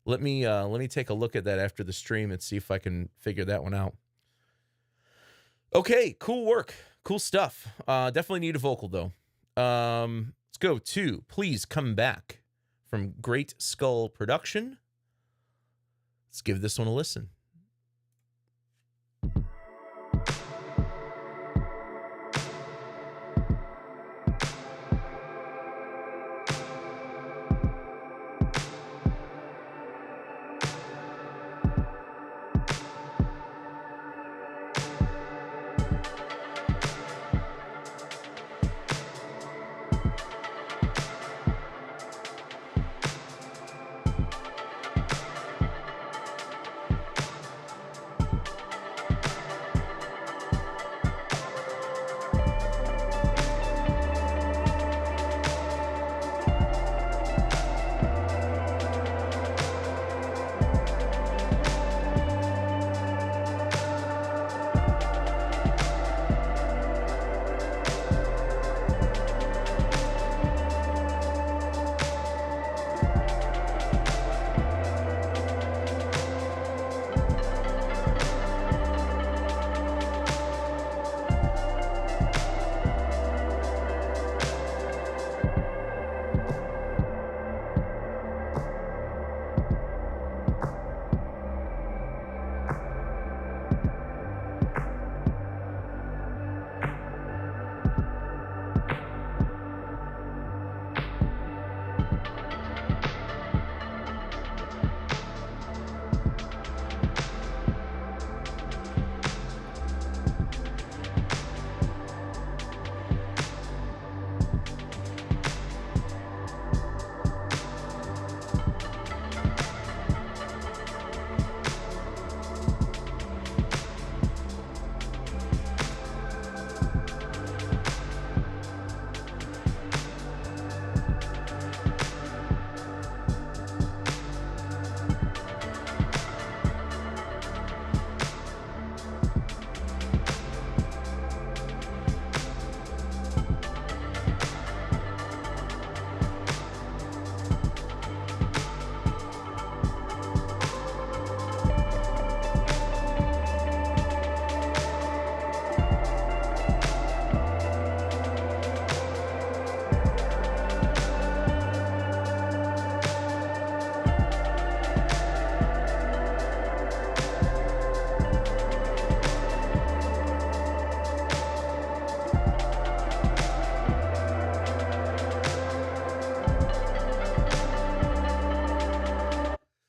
let me take a look at that after the stream and see if I can figure that one out. Okay, cool work. Cool stuff. Definitely need a vocal though. Let's go to Please Come Back from Great Skull Production. Let's give this one a listen.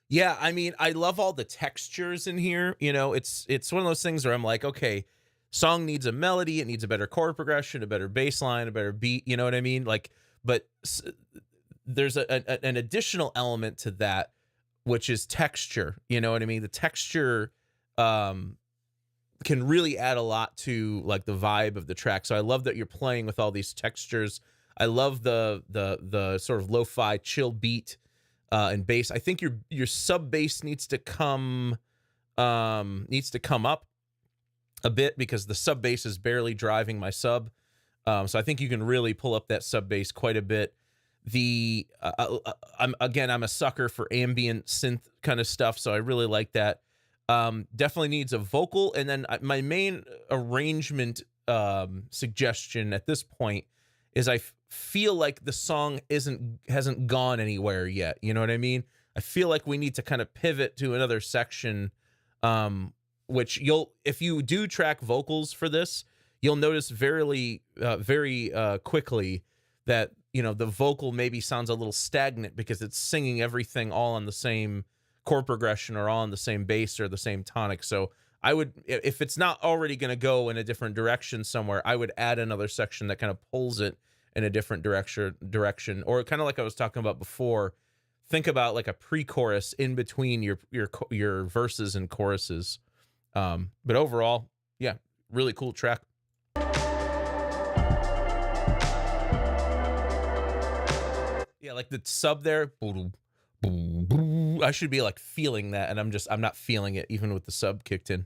Yeah, I mean, I love all the textures in here. You know, it's one of those things where I'm like, okay, song needs a melody, it needs a better chord progression, a better bass line, a better beat. You know what I mean? Like, but there's an additional element to that, which is texture. You know what I mean? The texture can really add a lot to like the vibe of the track. So I love that you're playing with all these textures. I love the sort of lo-fi chill beat. And bass. I think your sub bass needs to come up a bit because the sub bass is barely driving my sub. So I think you can really pull up that sub bass quite a bit. I'm a sucker for ambient synth kind of stuff, so I really like that. Definitely needs a vocal, and then my main arrangement suggestion at this point is I feel like the song hasn't gone anywhere yet. You know what I mean? I feel like we need to kind of pivot to another section, which if you do track vocals for this, you'll notice very quickly that, you know, the vocal maybe sounds a little stagnant because it's singing everything all on the same chord progression or all on the same bass or the same tonic. So I would, if it's not already going to go in a different direction somewhere, I would add another section that kind of pulls it in a different direction, or kind of like I was talking about before. Think about like a pre-chorus in between your verses and choruses. But overall, yeah, really cool track. Yeah, like the sub there. I should be like feeling that, and I'm not feeling it even with the sub kicked in.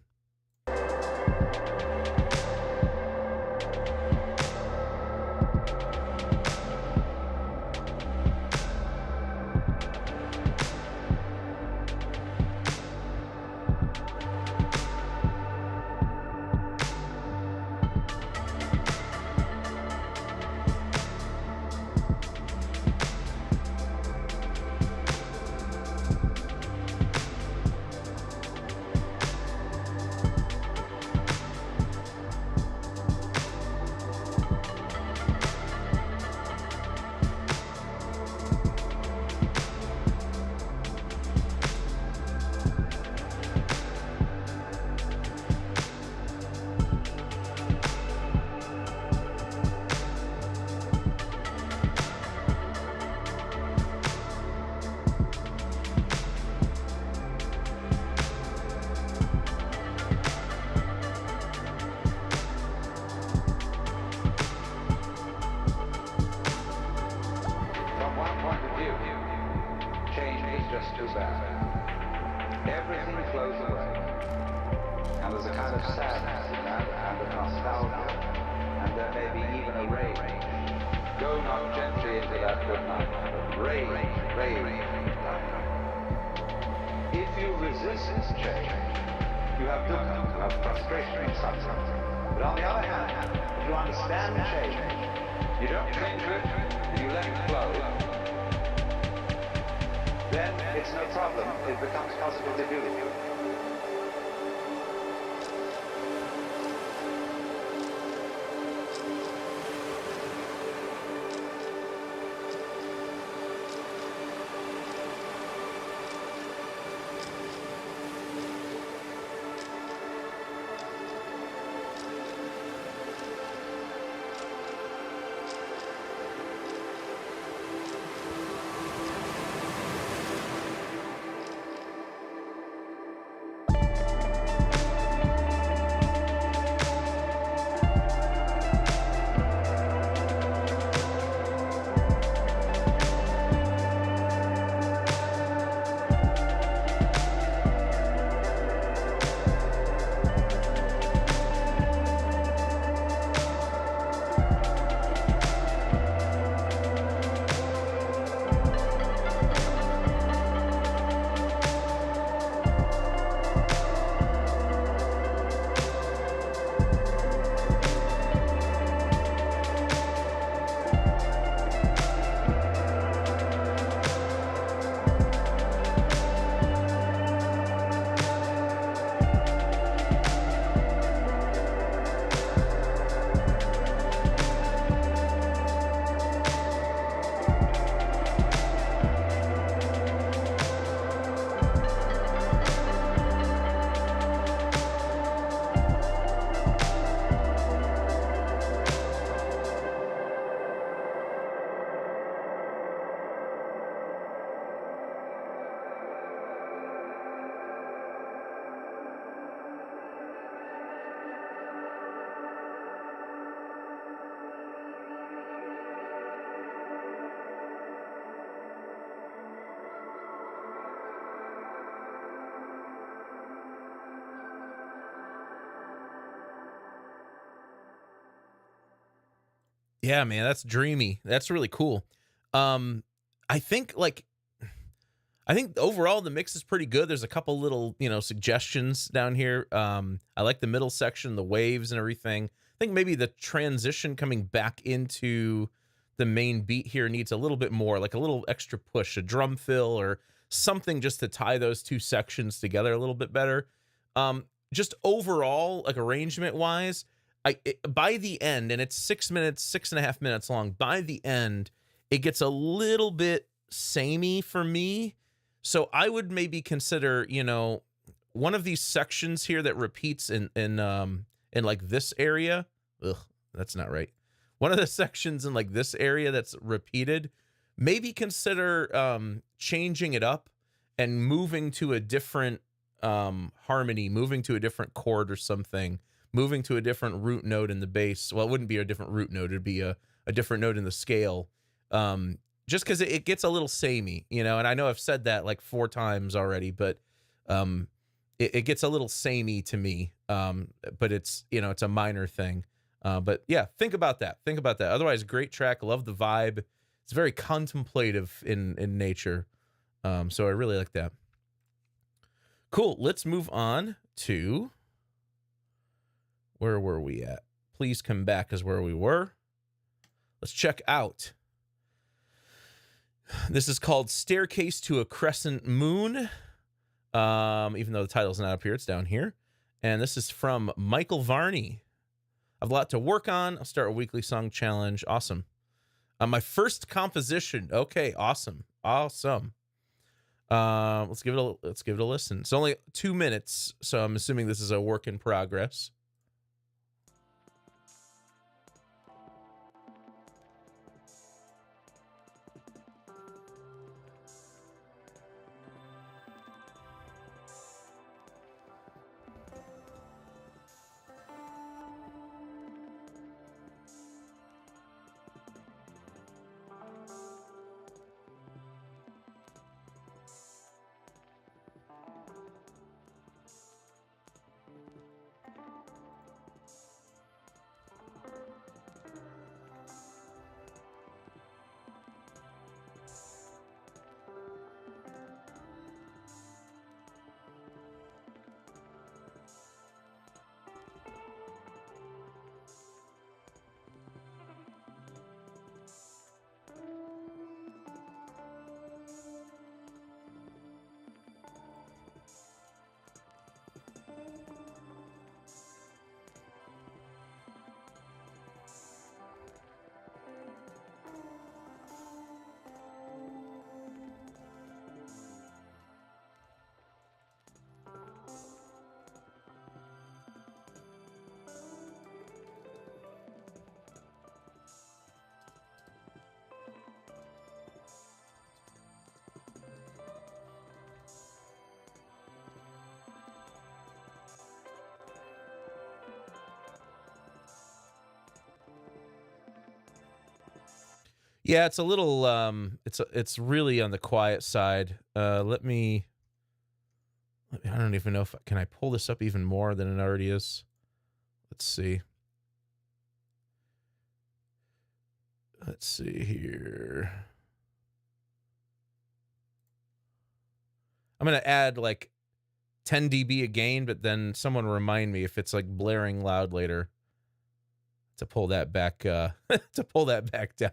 just too bad. Everything flows away. And there's a kind of sadness in that, and a nostalgia, and there may be even a rage. Go not gently into that good night, but rage. If you resist change, you have dukkha, you have frustration and suffering. But on the other hand, if you understand change, you don't cling to it, and you let it flow, then it's no problem, it becomes positively beautiful. Yeah, man, that's dreamy. That's really cool. Um, I think like I think overall the mix is pretty good. There's a couple little, suggestions down here. I like the middle section, the waves and everything. I think maybe the transition coming back into the main beat here needs a little bit more, like a little extra push, a drum fill or something just to tie those two sections together a little bit better. Just overall, like arrangement wise, by the end, and it's 6 minutes, 6.5 minutes long. By the end, it gets a little bit samey for me. So I would maybe consider, one of these sections here that repeats in like this area. Ugh, that's not right. One of the sections in like this area that's repeated, maybe consider changing it up and moving to a different harmony, moving to a different chord or something, moving to a different root note in the bass. Well, it wouldn't be a different root note. It'd be a different note in the scale. Just because it gets a little samey, and I know I've said that like 4 times already, but it gets a little samey to me. But it's, it's a minor thing. But yeah, think about that. Think about that. Otherwise, great track. Love the vibe. It's very contemplative in nature. So I really like that. Cool. Let's move on to, where were we at? Please Come Back is where we were. Let's check out. This is called Staircase to a Crescent Moon. Even though the title's not up here, it's down here. And this is from Michael Varney. I have a lot to work on. I'll start a weekly song challenge. Awesome. My first composition. Okay, awesome. Awesome. Let's give it a listen. It's only 2 minutes, so I'm assuming this is a work in progress. Yeah, it's a little it's really on the quiet side. I don't even know if can I pull this up even more than it already is. Let's see. Let's see here. I'm going to add like 10 dB again, but then someone remind me if it's like blaring loud later to pull that back to pull that back down.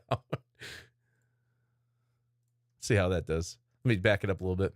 See how that does. Let me back it up a little bit.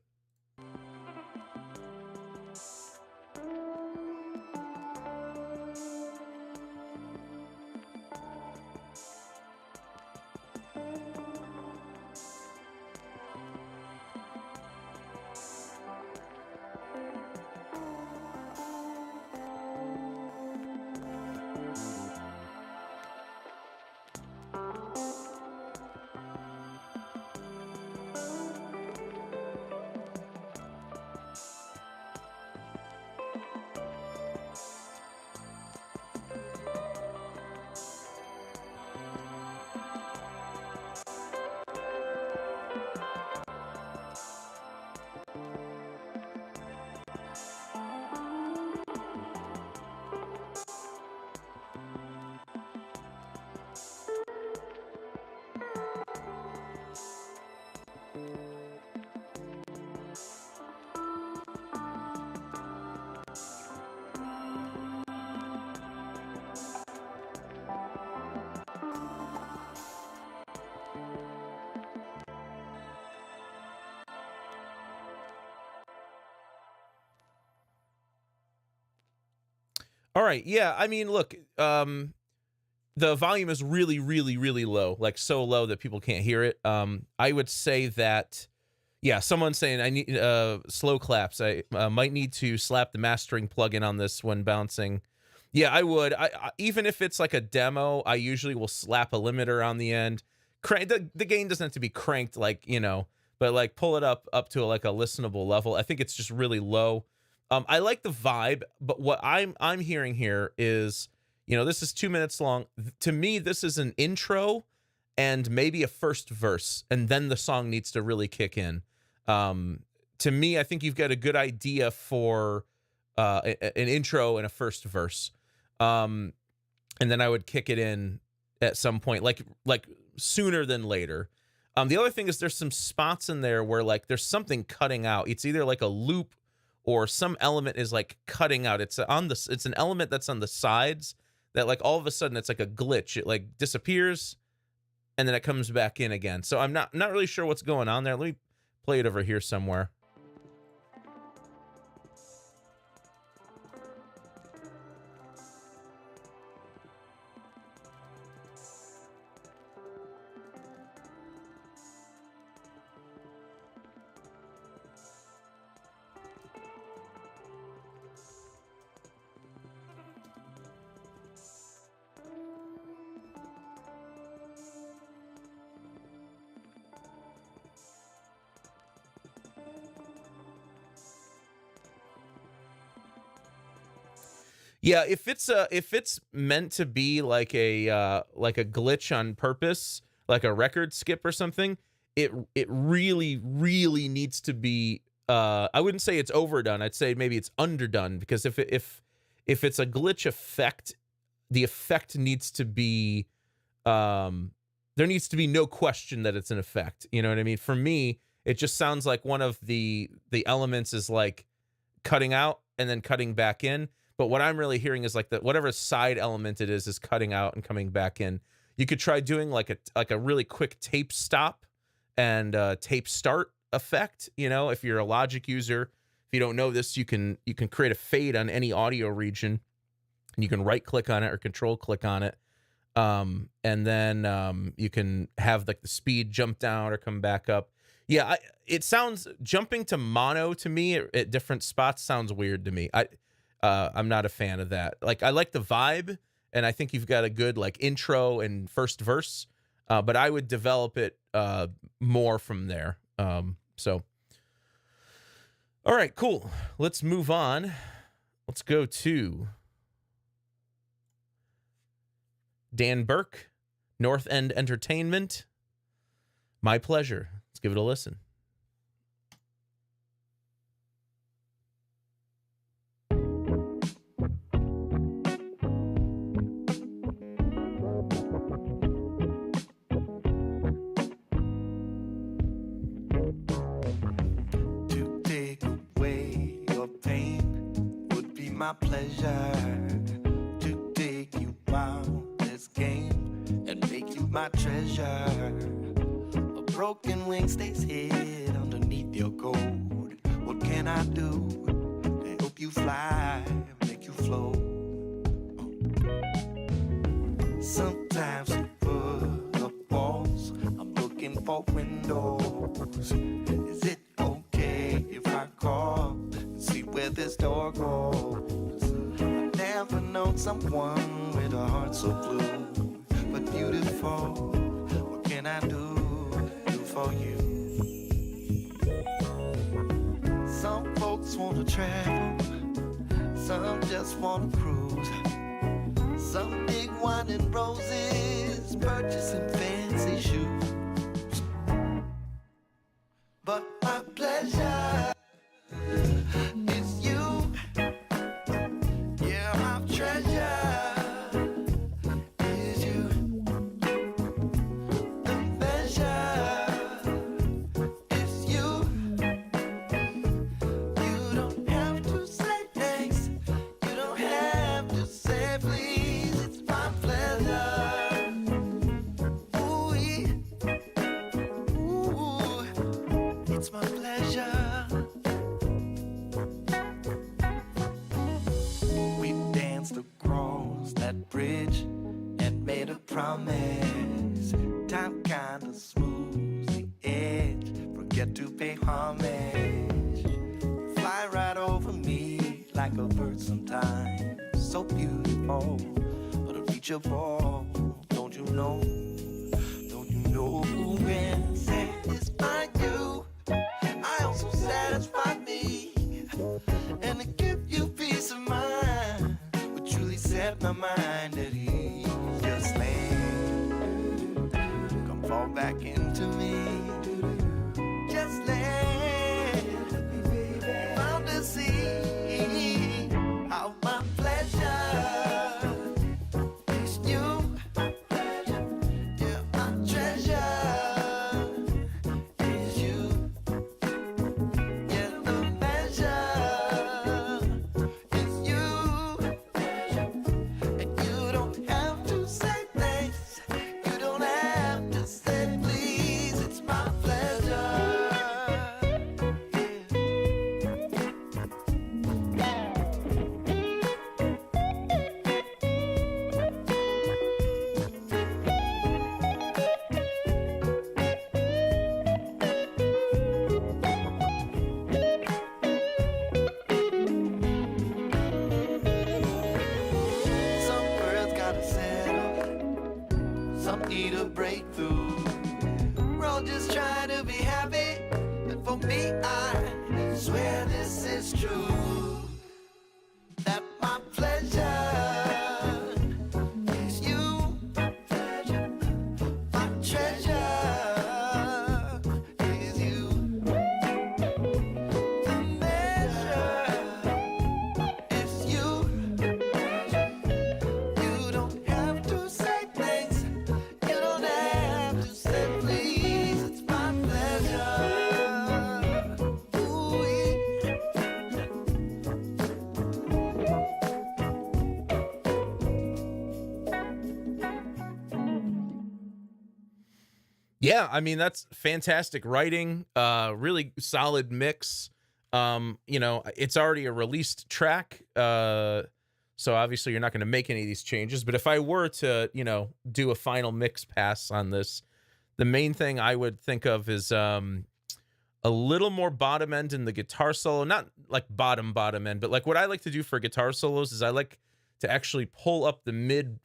All right. Yeah. I mean, look, the volume is really, really, really low, like so low that people can't hear it. I would say that, yeah, someone's saying I need slow claps. I might need to slap the mastering plugin on this when bouncing. Yeah, I would. I even if it's like a demo, I usually will slap a limiter on the end. The gain doesn't have to be cranked like, you know, but like pull it up to like a listenable level. I think it's just really low. I like the vibe, but what I'm hearing here is, you know, this is 2 minutes long. To me, this is an intro and maybe a first verse, and then the song needs to really kick in. To me, I think you've got a good idea for an intro and a first verse, and then I would kick it in at some point, like sooner than later. The other thing is there's some spots in there where like there's something cutting out. It's either like a loop or some element is like cutting out. It's an element that's on the sides that like all of a sudden it's like a glitch. It like disappears and then it comes back in again. So I'm not really sure what's going on there. Let me play it over here somewhere. Yeah, if it's meant to be like a glitch on purpose, like a record skip or something, it really needs to be. I wouldn't say it's overdone. I'd say maybe it's underdone, because if it's a glitch effect, the effect needs to be. There needs to be no question that it's an effect. You know what I mean? For me, it just sounds like one of the elements is like cutting out and then cutting back in. But what I'm really hearing is like that whatever side element it is cutting out and coming back in. You could try doing like a really quick tape stop and tape start effect. You know, if you're a Logic user, if you don't know this, you can create a fade on any audio region, and you can right click on it or control click on it, and then you can have like the speed jump down or come back up. Yeah, it sounds jumping to mono to me at different spots sounds weird to me. I'm not a fan of that. Like, I like the vibe, and I think you've got a good like intro and first verse, but I would develop it more from there. So, all right, cool. Let's move on. Let's go to Dan Burke, North End Entertainment. My pleasure. Let's give it a listen. To take away your pain would be my pleasure. To take you out this game and make you my treasure. A broken wing stays hid underneath your coat. What can I do to help you fly, make you float? Sometimes you put up walls, I'm looking for windows. Is it okay if I call and see where this door goes? I've never known someone with a heart so blue, but beautiful. What can I do for you? Some folks wanna travel, some just wanna cruise. Some big wine and roses, purchasing fancy shoes. But my pleasure is you. Yeah, my treasure is you. The measure is you. You don't have to say thanks. You don't have to say please. It's my pleasure. Ooh, ooh, it's my pleasure. We danced across that bridge and made a promise. Time kinda smooths the edge. Forget to pay homage. Fly right over me like a bird sometimes. So beautiful, but unreachable. Don't you know? Don't you know? When satisfy you, I also satisfy me. And to give you peace of mind would truly set my mind at ease. Just land, come fall back into me. Just land, found to see how my pleasure is you. Yeah, my treasure is you. Yeah, the measure is you. And you don't have to say thanks. You don't have to say please. It's my pleasure. Some birds gotta settle, some need a breakthrough. We're all just trying to be happy, but for me, I swear this is true. That my pleasure is you. My treasure is you. The measure is you. You don't have to say thanks. You don't have to say please. It's my pleasure. Ooh, Yeah, I mean, that's fantastic writing, really solid mix. It's already a released track, so obviously you're not going to make any of these changes. But if I were to, do a final mix pass on this, the main thing I would think of is a little more bottom end in the guitar solo. Not like bottom end, but like what I like to do for guitar solos is I like to actually pull up the mid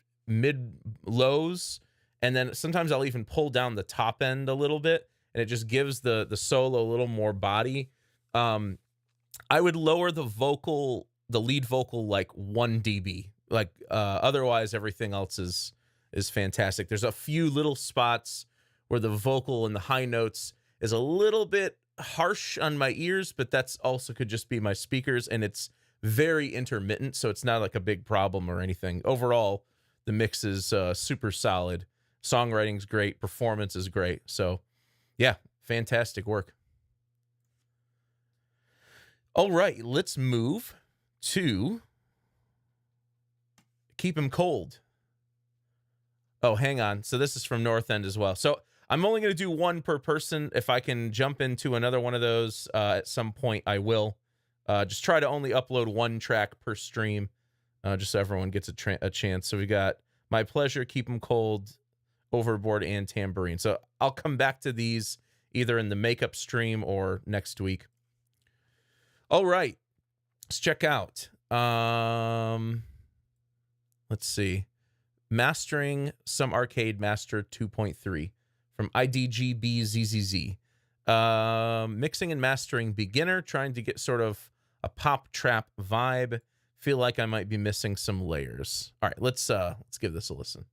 lows, and then sometimes I'll even pull down the top end a little bit, and it just gives the solo a little more body. I would lower the lead vocal like 1 dB. Otherwise everything else is fantastic. There's a few little spots where the vocal and the high notes is a little bit harsh on my ears, but that's also could just be my speakers, and it's very intermittent, so it's not like a big problem or anything. Overall, the mix is super solid. Songwriting's great, performance is great. So, yeah, fantastic work. All right, let's move to Keep 'Em Cold. Oh, hang on. So this is from North End as well. So I'm only going to do one per person. If I can jump into another one of those at some point, I will. Just try to only upload one track per stream, just so everyone gets a chance. So we got My Pleasure, Keep 'Em Cold, Overboard, and Tambourine. So I'll come back to these either in the makeup stream or next week. All right, let's check out. Let's see. Mastering Some Arcade Master 2.3 from IDGBZZZ. Mixing and mastering beginner, trying to get sort of a pop trap vibe. Feel like I might be missing some layers. All right, let's give this a listen.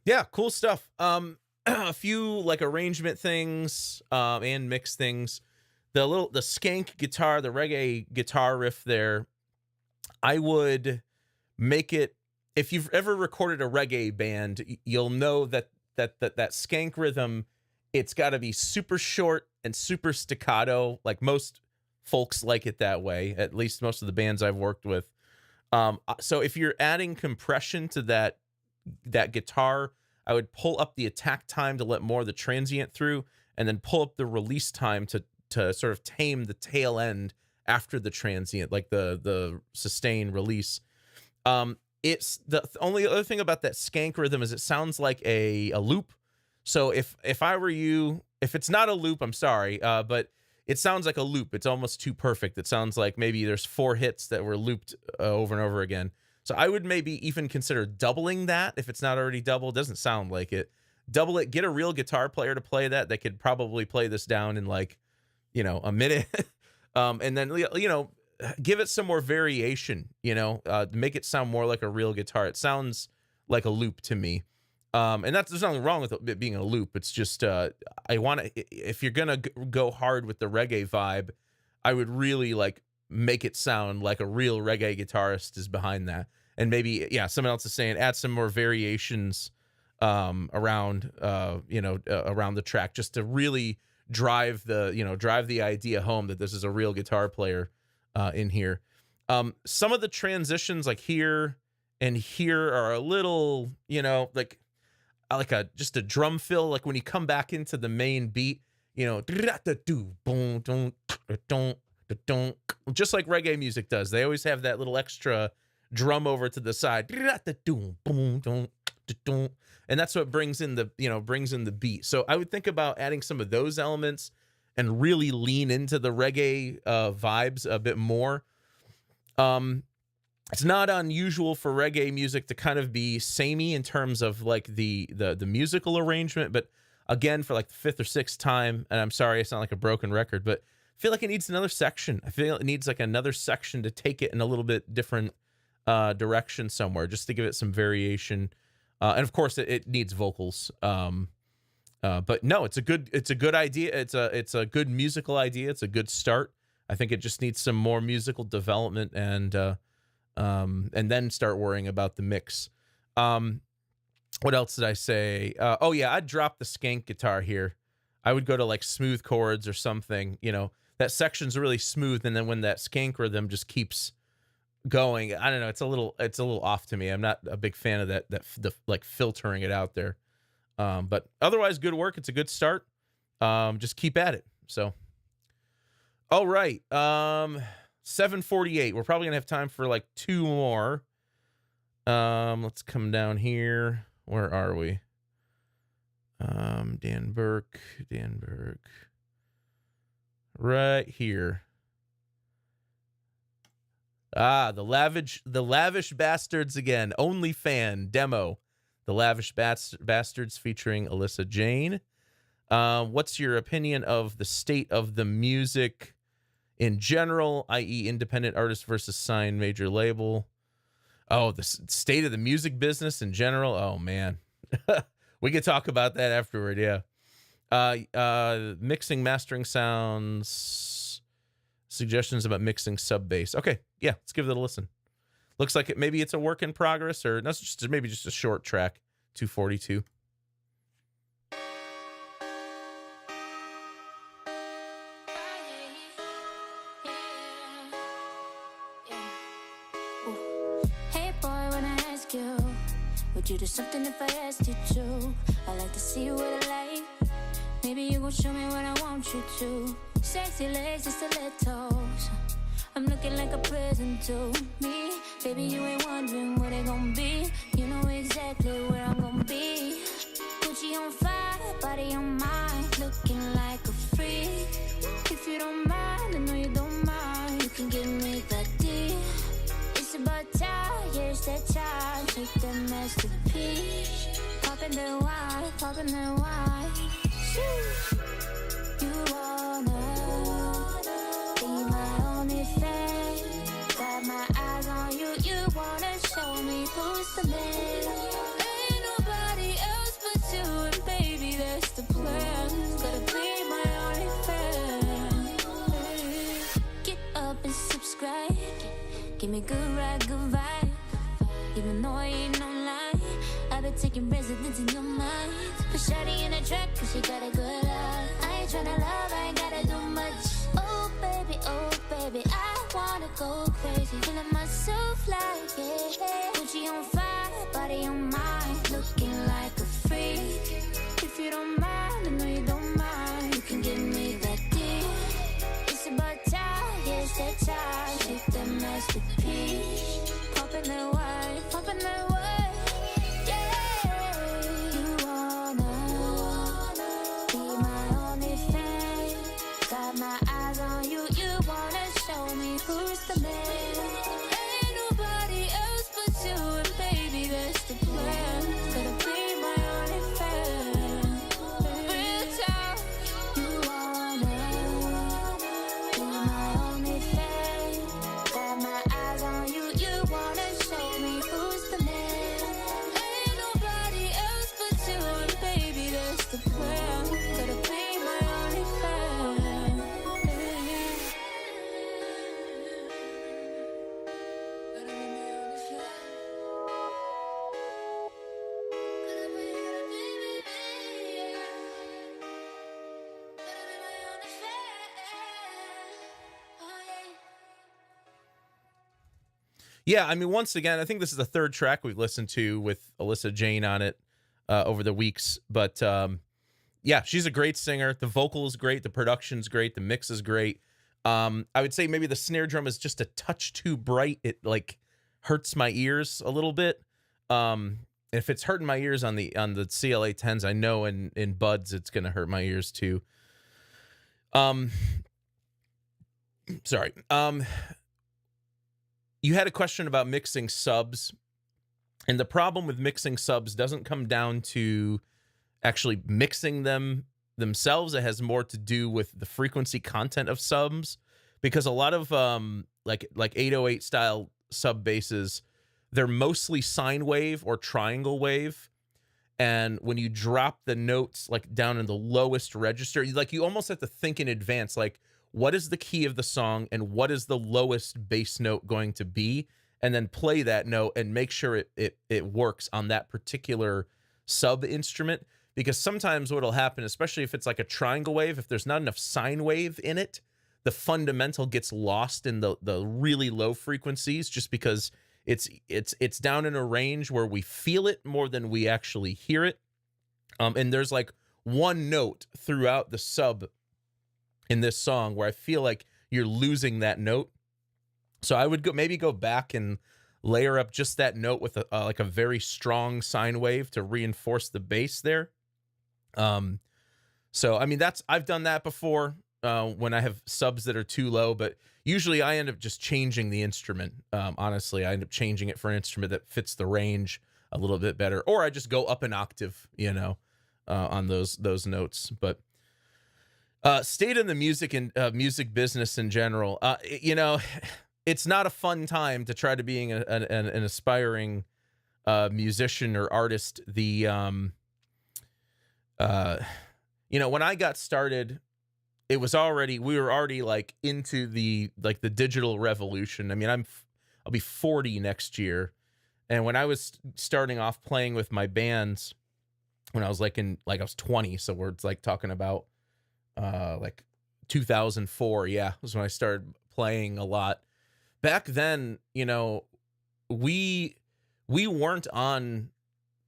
Yeah, cool stuff. A few like arrangement things, and mix things. The skank guitar, the reggae guitar riff there, I would make it, if you've ever recorded a reggae band, you'll know that skank rhythm, it's got to be super short and super staccato. Like most folks like it that way, at least most of the bands I've worked with. So if you're adding compression to that guitar, I would pull up the attack time to let more of the transient through, and then pull up the release time to sort of tame the tail end after the transient, like the sustain release. It's the only other thing about that skank rhythm is it sounds like a loop. So if I were you, if it's not a loop, I'm sorry, but it sounds like a loop. It's almost too perfect. It sounds like maybe there's 4 hits that were looped over and over again. So I would maybe even consider doubling that if it's not already double. It doesn't sound like it. Double it. Get a real guitar player to play that. They could probably play this down in like, a minute. And then, give it some more variation, make it sound more like a real guitar. It sounds like a loop to me. And there's nothing wrong with it being a loop. It's just, if you're going to go hard with the reggae vibe, I would really like make it sound like a real reggae guitarist is behind that. And maybe, someone else is saying, add some more variations, around the track, just to really drive the idea home that this is a real guitar player, in here. Some of the transitions like here and here are a little, like just a drum fill, like when you come back into the main beat, just like reggae music does. They always have that little extra drum over to the side, and that's what brings in the beat. So I would think about adding some of those elements and really lean into the reggae vibes a bit more. It's not unusual for reggae music to kind of be samey in terms of like the musical arrangement, but again, for like the 5th or 6th time, and I'm sorry, I sound like a broken record, but I feel like it needs another section. I feel it needs like another section to take it in a little bit different direction somewhere, just to give it some variation. And of course, it needs vocals. But no, it's a good idea. It's a good musical idea. It's a good start. I think it just needs some more musical development and then start worrying about the mix. What else did I say? I'd drop the skank guitar here. I would go to like smooth chords or something. That section's really smooth, and then when that skank rhythm just keeps going, I don't know. It's a little off to me. I'm not a big fan of the like filtering it out there. But otherwise, good work. It's a good start. Just keep at it. So, all right. 7:48. We're probably gonna have time for like 2 more. Let's come down here. Where are we? Dan Burke. Right here. The Lavish Bastards again. Only fan demo. The Lavish Bastards featuring Alyssa Jane. What's your opinion of the state of the music in general, i.e. independent artist versus signed major label? Oh, the state of the music business in general? Oh, man. We could talk about that afterward, yeah. Mixing, mastering sounds, suggestions about mixing sub bass. Okay, yeah, let's give it a listen. Looks like maybe it's a work in progress, or that's just maybe just a short track. 242. Hey boy, when I ask you, would you do something if I asked you to? I like to see you with a light. Maybe you gon' show me what I want you to. Sexy legs and stilettos. I'm looking like a present to me. Baby, you ain't wondering what it gon' be. You know exactly where I'm gon' be. Gucci on fire, body on mine. Looking like a freak. If you don't mind, I know you don't mind. You can give me that D. It's about time, yeah, it's that time. Take that masterpiece. Poppin' that wine, poppin' that wine. You wanna be my only fan. Got my eyes on you, you wanna show me who's the man. Ain't nobody else but you, and baby, that's the plan. Gotta be my only fan. Get up and subscribe. Give me good ride, good vibe. Even though I ain't online, I've been taking residence in your mind. Put shawty in a track, cause she got a good eye. I ain't tryna love, I ain't gotta do much. Oh baby, I wanna go crazy. Feeling myself like, yeah. Gucci on fire, body on mine. Looking like a freak. If you don't mind, I know you don't mind. You can give me that D. It's about time, yeah, it's that time. Take that masterpiece. Poppin' that wine, poppin' that wine. Yeah. You wanna who's the man. Ain't nobody else but you, and baby, that's the plan. Gotta be my only fan. Real talk, you wanna be my only fan. Got my eyes on you, you wanna show me who's the man. Ain't nobody else but you, and baby, that's the plan. Gotta be my only fan. Yeah, I mean, once again, I think this is the third track we've listened to with Alyssa Jane on it over the weeks. But yeah, she's a great singer. The vocal is great. The production's great. The mix is great. I would say maybe the snare drum is just a touch too bright. It like hurts my ears a little bit. If it's hurting my ears on the CLA 10s, I know in buds it's gonna hurt my ears too. Sorry. You had a question about mixing subs, and the problem with mixing subs doesn't come down to actually mixing them themselves. It has more to do with the frequency content of subs, because a lot of like 808 style sub basses, they're mostly sine wave or triangle wave. And when you drop the notes like down in the lowest register, you almost have to think in advance, like, what is the key of the song and what is the lowest bass note going to be, and then play that note and make sure it works on that particular sub instrument. Because sometimes what'll happen, especially if it's like a triangle wave, if there's not enough sine wave in it, the fundamental gets lost in the really low frequencies, just because it's down in a range where we feel it more than we actually hear it. And there's like one note throughout the sub in this song where I feel like you're losing that note. So I would maybe go back and layer up just that note with like a very strong sine wave to reinforce the bass there. So I mean, I've done that before when I have subs that are too low, but usually I end up just changing the instrument. Honestly, I end up changing it for an instrument that fits the range a little bit better, or I just go up an octave, on those notes. But state in the music and music business in general, it's not a fun time to try to being an aspiring musician or artist. When I got started, we were already like into the digital revolution. I mean, I'll be 40 next year. And when I was starting off playing with my bands, when I was I was 20, so we're like talking about like 2004, yeah, was when I started playing a lot. Back then, we weren't on,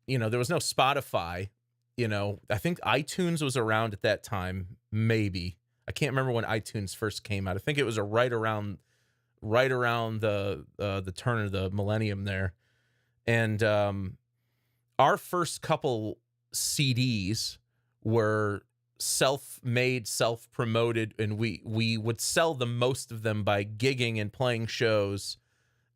there was no Spotify, I think iTunes was around at that time, maybe. I can't remember when iTunes first came out. I think it was right around the turn of the millennium there. And our first couple CDs were self-made, self-promoted, and we would sell the most of them by gigging and playing shows,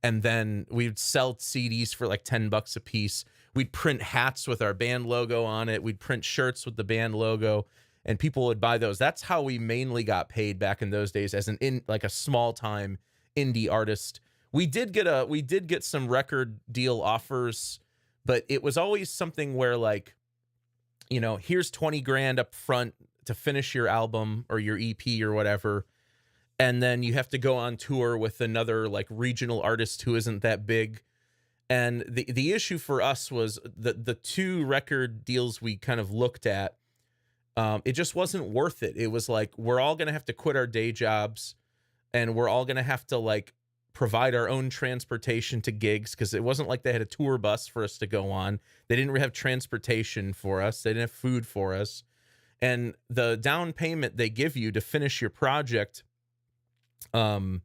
and then we would sell CDs for like $10 a piece. We'd print hats with our band logo on it. We'd print shirts with the band logo, and people would buy those. That's how we mainly got paid back in those days, as a small-time indie artist. We did get some record deal offers, but it was always something where here's 20 grand up front to finish your album or your EP or whatever. And then you have to go on tour with another regional artist who isn't that big. And the issue for us was the two record deals we kind of looked at. It just wasn't worth it. It was like, we're all going to have to quit our day jobs, and we're all going to have to provide our own transportation to gigs, because it wasn't like they had a tour bus for us to go on. They didn't have transportation for us. They didn't have food for us. And the down payment they give you to finish your project, the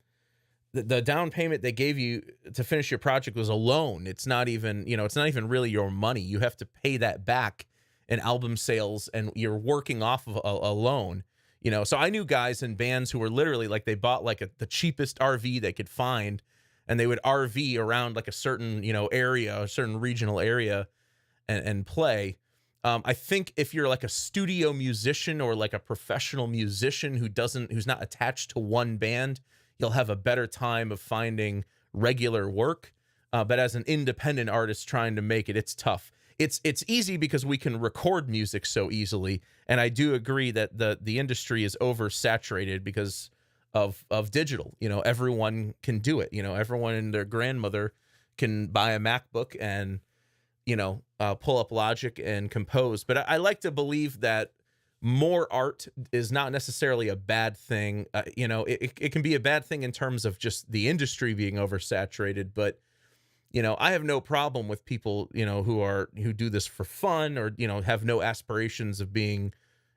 down payment they gave you to finish your project was a loan. It's not even, it's not even really your money. You have to pay that back in album sales, and you're working off of a loan. You know, so I knew guys in bands who were literally like, they bought like the cheapest RV they could find, and they would RV around like a certain, you know, area, a certain regional area, and play. I think if you're like a studio musician or like a professional musician who's not attached to one band, you'll have a better time of finding regular work. But as an independent artist trying to make it, it's tough. It's easy because we can record music so easily, and I do agree that the industry is oversaturated because of digital. You know, everyone can do it. You know, everyone and their grandmother can buy a MacBook and, you know, pull up Logic and compose. But I like to believe that more art is not necessarily a bad thing. You know, it can be a bad thing in terms of just the industry being oversaturated, but you know, I have no problem with people, you know, who do this for fun, or, you know, have no aspirations of being,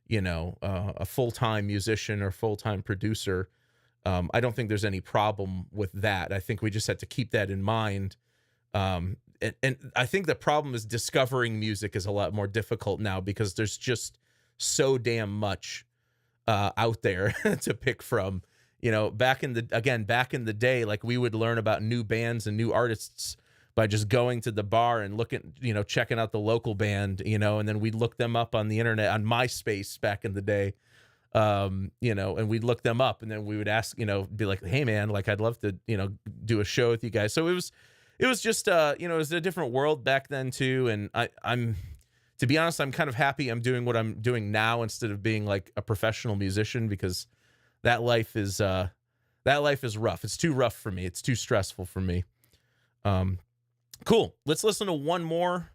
you know, a full-time musician or full-time producer. I don't think there's any problem with that. I think we just have to keep that in mind. And I think the problem is discovering music is a lot more difficult now because there's just so damn much out there to pick from. You know, back in the day, like, we would learn about new bands and new artists by just going to the bar and looking, you know, checking out the local band, you know, and then we'd look them up on the internet, on MySpace back in the day, you know, and we'd look them up, and then we would ask, you know, be like, hey man, like, I'd love to, you know, do a show with you guys. So it was just, you know, it was a different world back then too. And I'm, to be honest, I'm kind of happy I'm doing what I'm doing now instead of being like a professional musician, because that life is rough. It's too rough for me. It's too stressful for me. Cool. Let's listen to one more.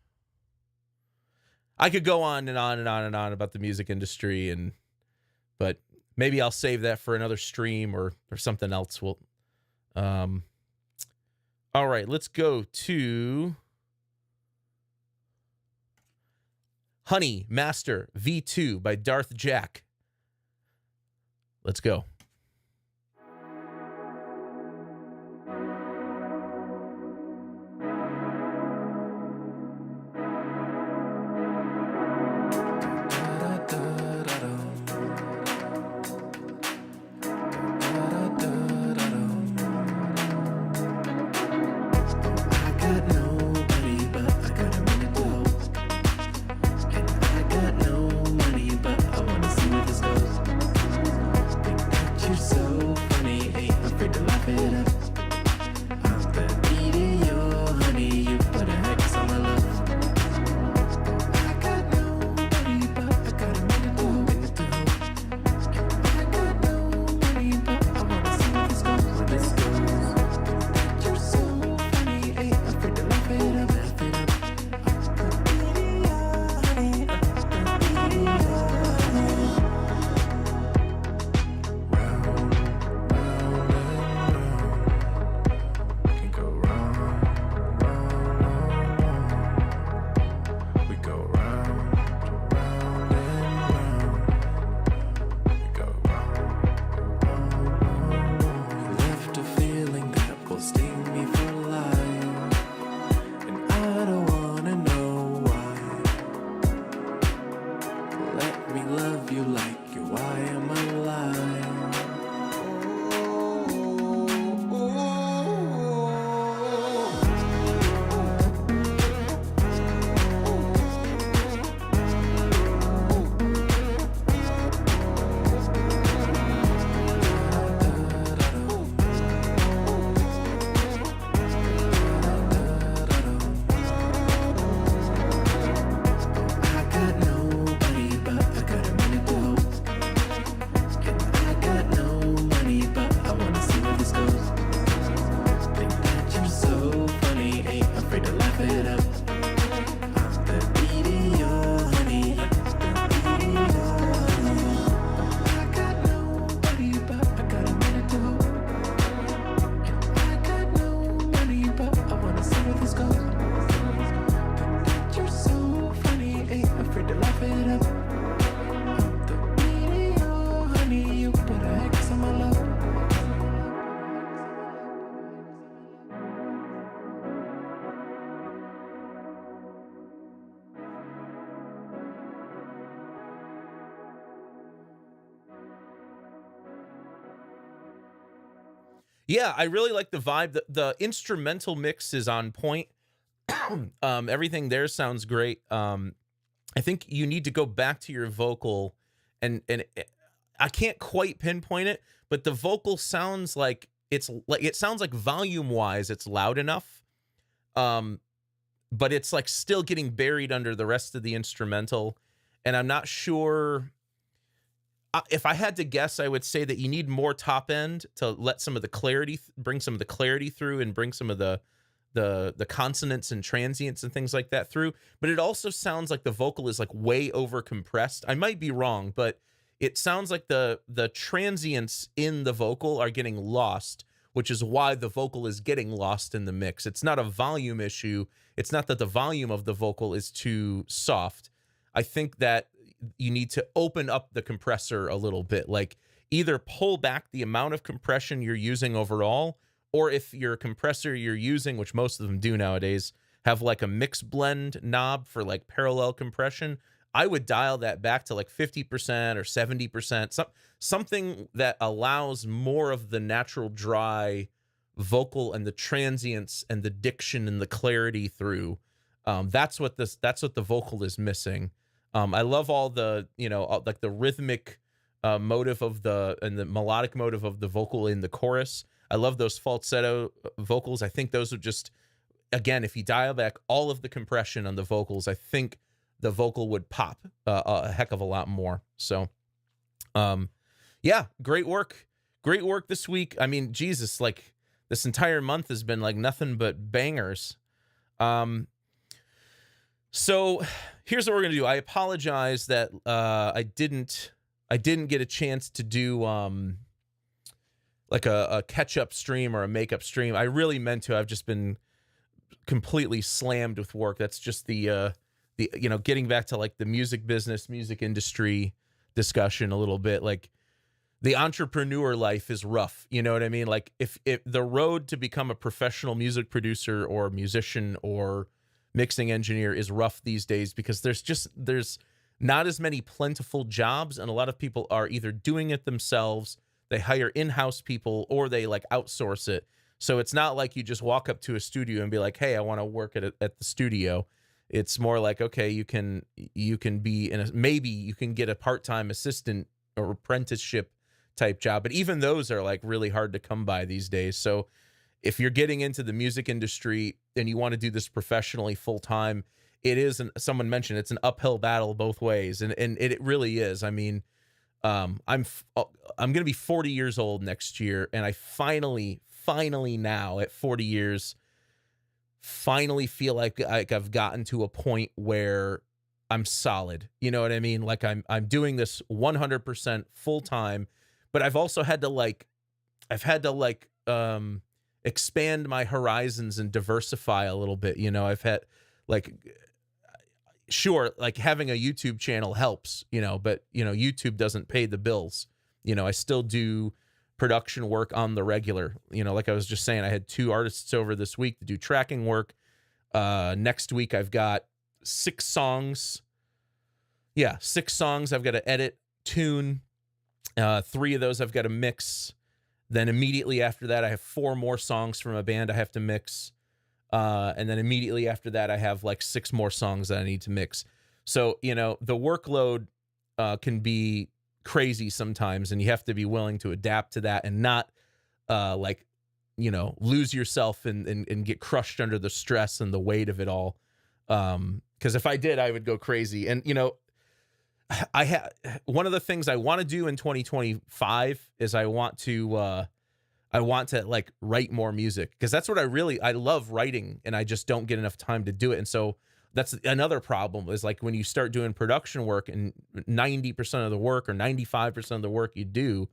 I could go on and on and on and on about the music industry, but maybe I'll save that for another stream or something else. All right, let's go to Honey Master V2 by Darth Jack. Let's go. Yeah, I really like the vibe. The instrumental mix is on point. Everything there sounds great. I think you need to go back to your vocal, and I can't quite pinpoint it, but the vocal sounds like it sounds like volume wise it's loud enough, um, but it's like still getting buried under the rest of the instrumental, and I'm not sure. If I had to guess, I would say that you need more top end to let some of the clarity, bring some of the clarity through, and bring some of the consonants and transients and things like that through. But it also sounds like the vocal is like way over compressed. I might be wrong, but it sounds like the transients in the vocal are getting lost, which is why the vocal is getting lost in the mix. It's not a volume issue. It's not that the volume of the vocal is too soft. I think that you need to open up the compressor a little bit, like either pull back the amount of compression you're using overall, or if your compressor you're using, which most of them do nowadays, have like a mix blend knob for like parallel compression, I would dial that back to like 50% or 70%, something that allows more of the natural dry vocal and the transients and the diction and the clarity through. That's what the vocal is missing. I love all the, like the rhythmic motive of and the melodic motive of the vocal in the chorus. I love those falsetto vocals. I think those are just, again, if you dial back all of the compression on the vocals, I think the vocal would pop a heck of a lot more. So, yeah, great work this week. I mean, Jesus, like this entire month has been like nothing but bangers. So here's what we're gonna do. I apologize that I didn't get a chance to do like a catch-up stream or a makeup stream. I really meant to. I've just been completely slammed with work. That's just the getting back to like the music business, music industry discussion a little bit. Like the entrepreneur life is rough. You know what I mean? Like if the road to become a professional music producer or musician or mixing engineer is rough these days, because there's not as many plentiful jobs, and a lot of people are either doing it themselves, they hire in-house people, or they like outsource it. So it's not like you just walk up to a studio and be like, hey, I want to work at the studio. It's more like, okay, you can be maybe you can get a part-time assistant or apprenticeship type job, but even those are like really hard to come by these days. So if you're getting into the music industry and you want to do this professionally full time, someone mentioned it's an uphill battle both ways, and it really is. I mean, I'm going to be 40 years old next year, and I finally now at 40 years finally feel like I've gotten to a point where I'm solid. You know what I mean? Like I'm doing this 100% full time, but I've also had to expand my horizons and diversify a little bit. I've had sure, like having a YouTube channel helps, but YouTube doesn't pay the bills. I still do production work on the regular. Like I was just saying, I had 2 artists over this week to do tracking work. Next week I've got 6 songs. Yeah, 6 songs I've got to edit, tune. 3 of those I've got to mix. Then immediately after that, I have 4 more songs from a band I have to mix. And then immediately after that, I have like 6 more songs that I need to mix. So, the workload can be crazy sometimes, and you have to be willing to adapt to that and not lose yourself and get crushed under the stress and the weight of it all. Because if I did, I would go crazy. And, one of the things I want to do in 2025 is I want to like write more music, because that's what I love writing, and I just don't get enough time to do it. And so that's another problem, is like when you start doing production work and 90% of the work or 95% of the work you do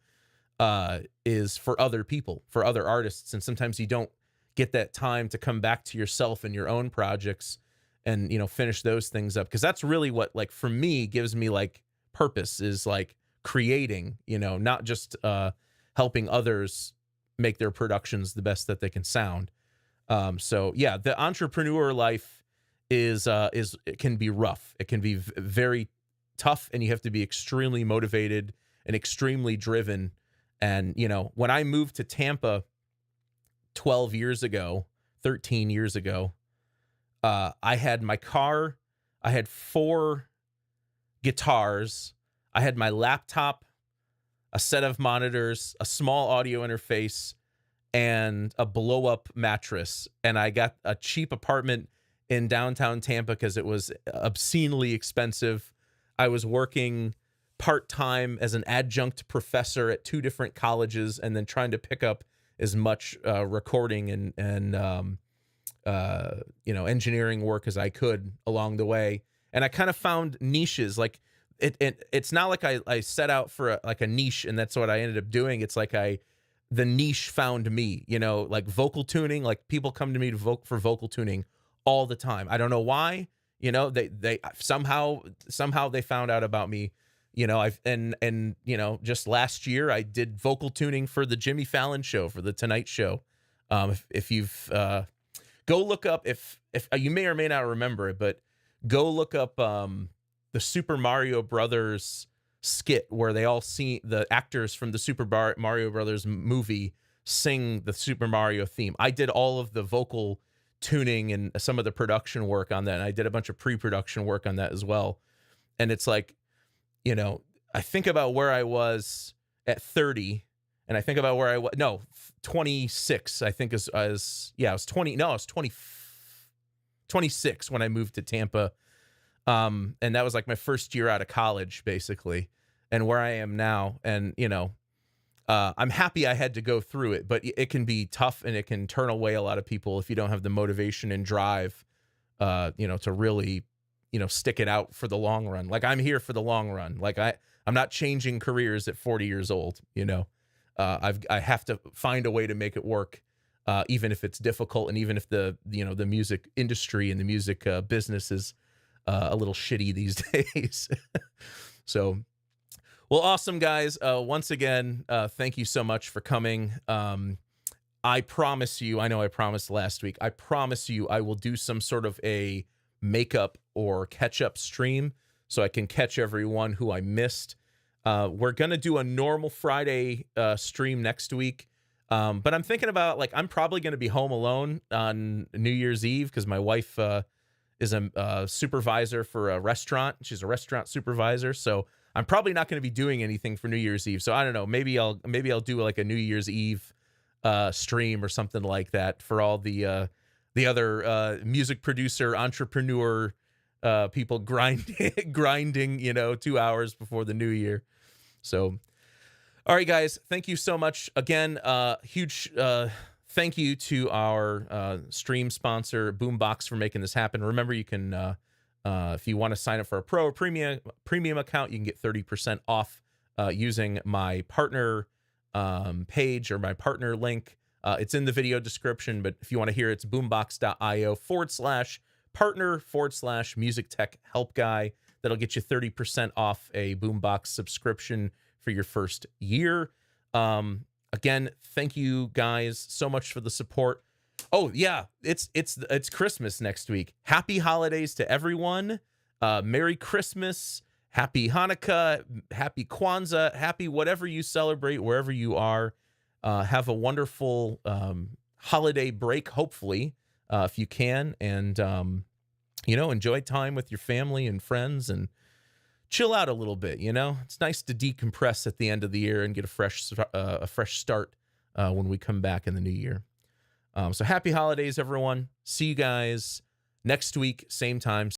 is for other people, for other artists. And sometimes you don't get that time to come back to yourself and your own projects and, finish those things up. Cause that's really what, like, for me, gives me like purpose, is like creating, not just helping others make their productions the best that they can sound. So yeah, the entrepreneur life it can be rough. It can be very tough, and you have to be extremely motivated and extremely driven. And, when I moved to Tampa 12 years ago, 13 years ago, I had my car, I had 4 guitars, I had my laptop, a set of monitors, a small audio interface, and a blow-up mattress. And I got a cheap apartment in downtown Tampa because it was obscenely expensive. I was working part-time as an adjunct professor at 2 different colleges, and then trying to pick up as much recording and engineering work as I could along the way. And I kind of found niches. Like it's not like I set out for a niche and that's what I ended up doing. It's like the niche found me, like vocal tuning. Like people come to me for vocal tuning all the time. I don't know why, they somehow they found out about me. Just last year I did vocal tuning for the Jimmy Fallon show, for the Tonight Show. If you've go look up, if you may or may not remember it, but go look up the Super Mario Brothers skit where they all see the actors from the Super Mario Brothers movie sing the Super Mario theme. I did all of the vocal tuning and some of the production work on that. And I did a bunch of pre-production work on that as well. And it's like, I think about where I was at 30, and I think about where I was, 26, I think I was 26 when I moved to Tampa. And that was like my first year out of college, basically, and where I am now. And, I'm happy I had to go through it, but it can be tough and it can turn away a lot of people if you don't have the motivation and drive, to really, stick it out for the long run. Like I'm here for the long run. Like I'm not changing careers at 40 years old, I have to find a way to make it work. Even if it's difficult and even if the music industry and the music business is a little shitty these days. So, well, awesome, guys. Once again, thank you so much for coming. I promise you, I know I promised last week, I promise you I will do some sort of a makeup or catch-up stream so I can catch everyone who I missed. We're going to do a normal Friday stream next week. But I'm thinking about, I'm probably going to be home alone on New Year's Eve because my wife is a supervisor for a restaurant. She's a restaurant supervisor. So I'm probably not going to be doing anything for New Year's Eve. So I don't know. Maybe I'll do like a New Year's Eve stream or something like that for all the other music producer, entrepreneur people grinding, 2 hours before the new year. So, all right, guys, thank you so much. Again, huge thank you to our stream sponsor, Boombox, for making this happen. Remember, you can, if you want to sign up for a pro or premium account, you can get 30% off using my partner page or my partner link. It's in the video description, but if you want to hear it, it's boombox.io/partner/music tech help guy. That'll get you 30% off a Boombox subscription for your first year. Again, thank you guys so much for the support. Oh yeah, it's Christmas next week. Happy holidays to everyone. Merry Christmas, Happy Hanukkah, Happy Kwanzaa, happy whatever you celebrate wherever you are. Have a wonderful holiday break, hopefully, if you can, and enjoy time with your family and friends and chill out a little bit. It's nice to decompress at the end of the year and get a fresh start when we come back in the new year. So happy holidays, everyone. See you guys next week, same time.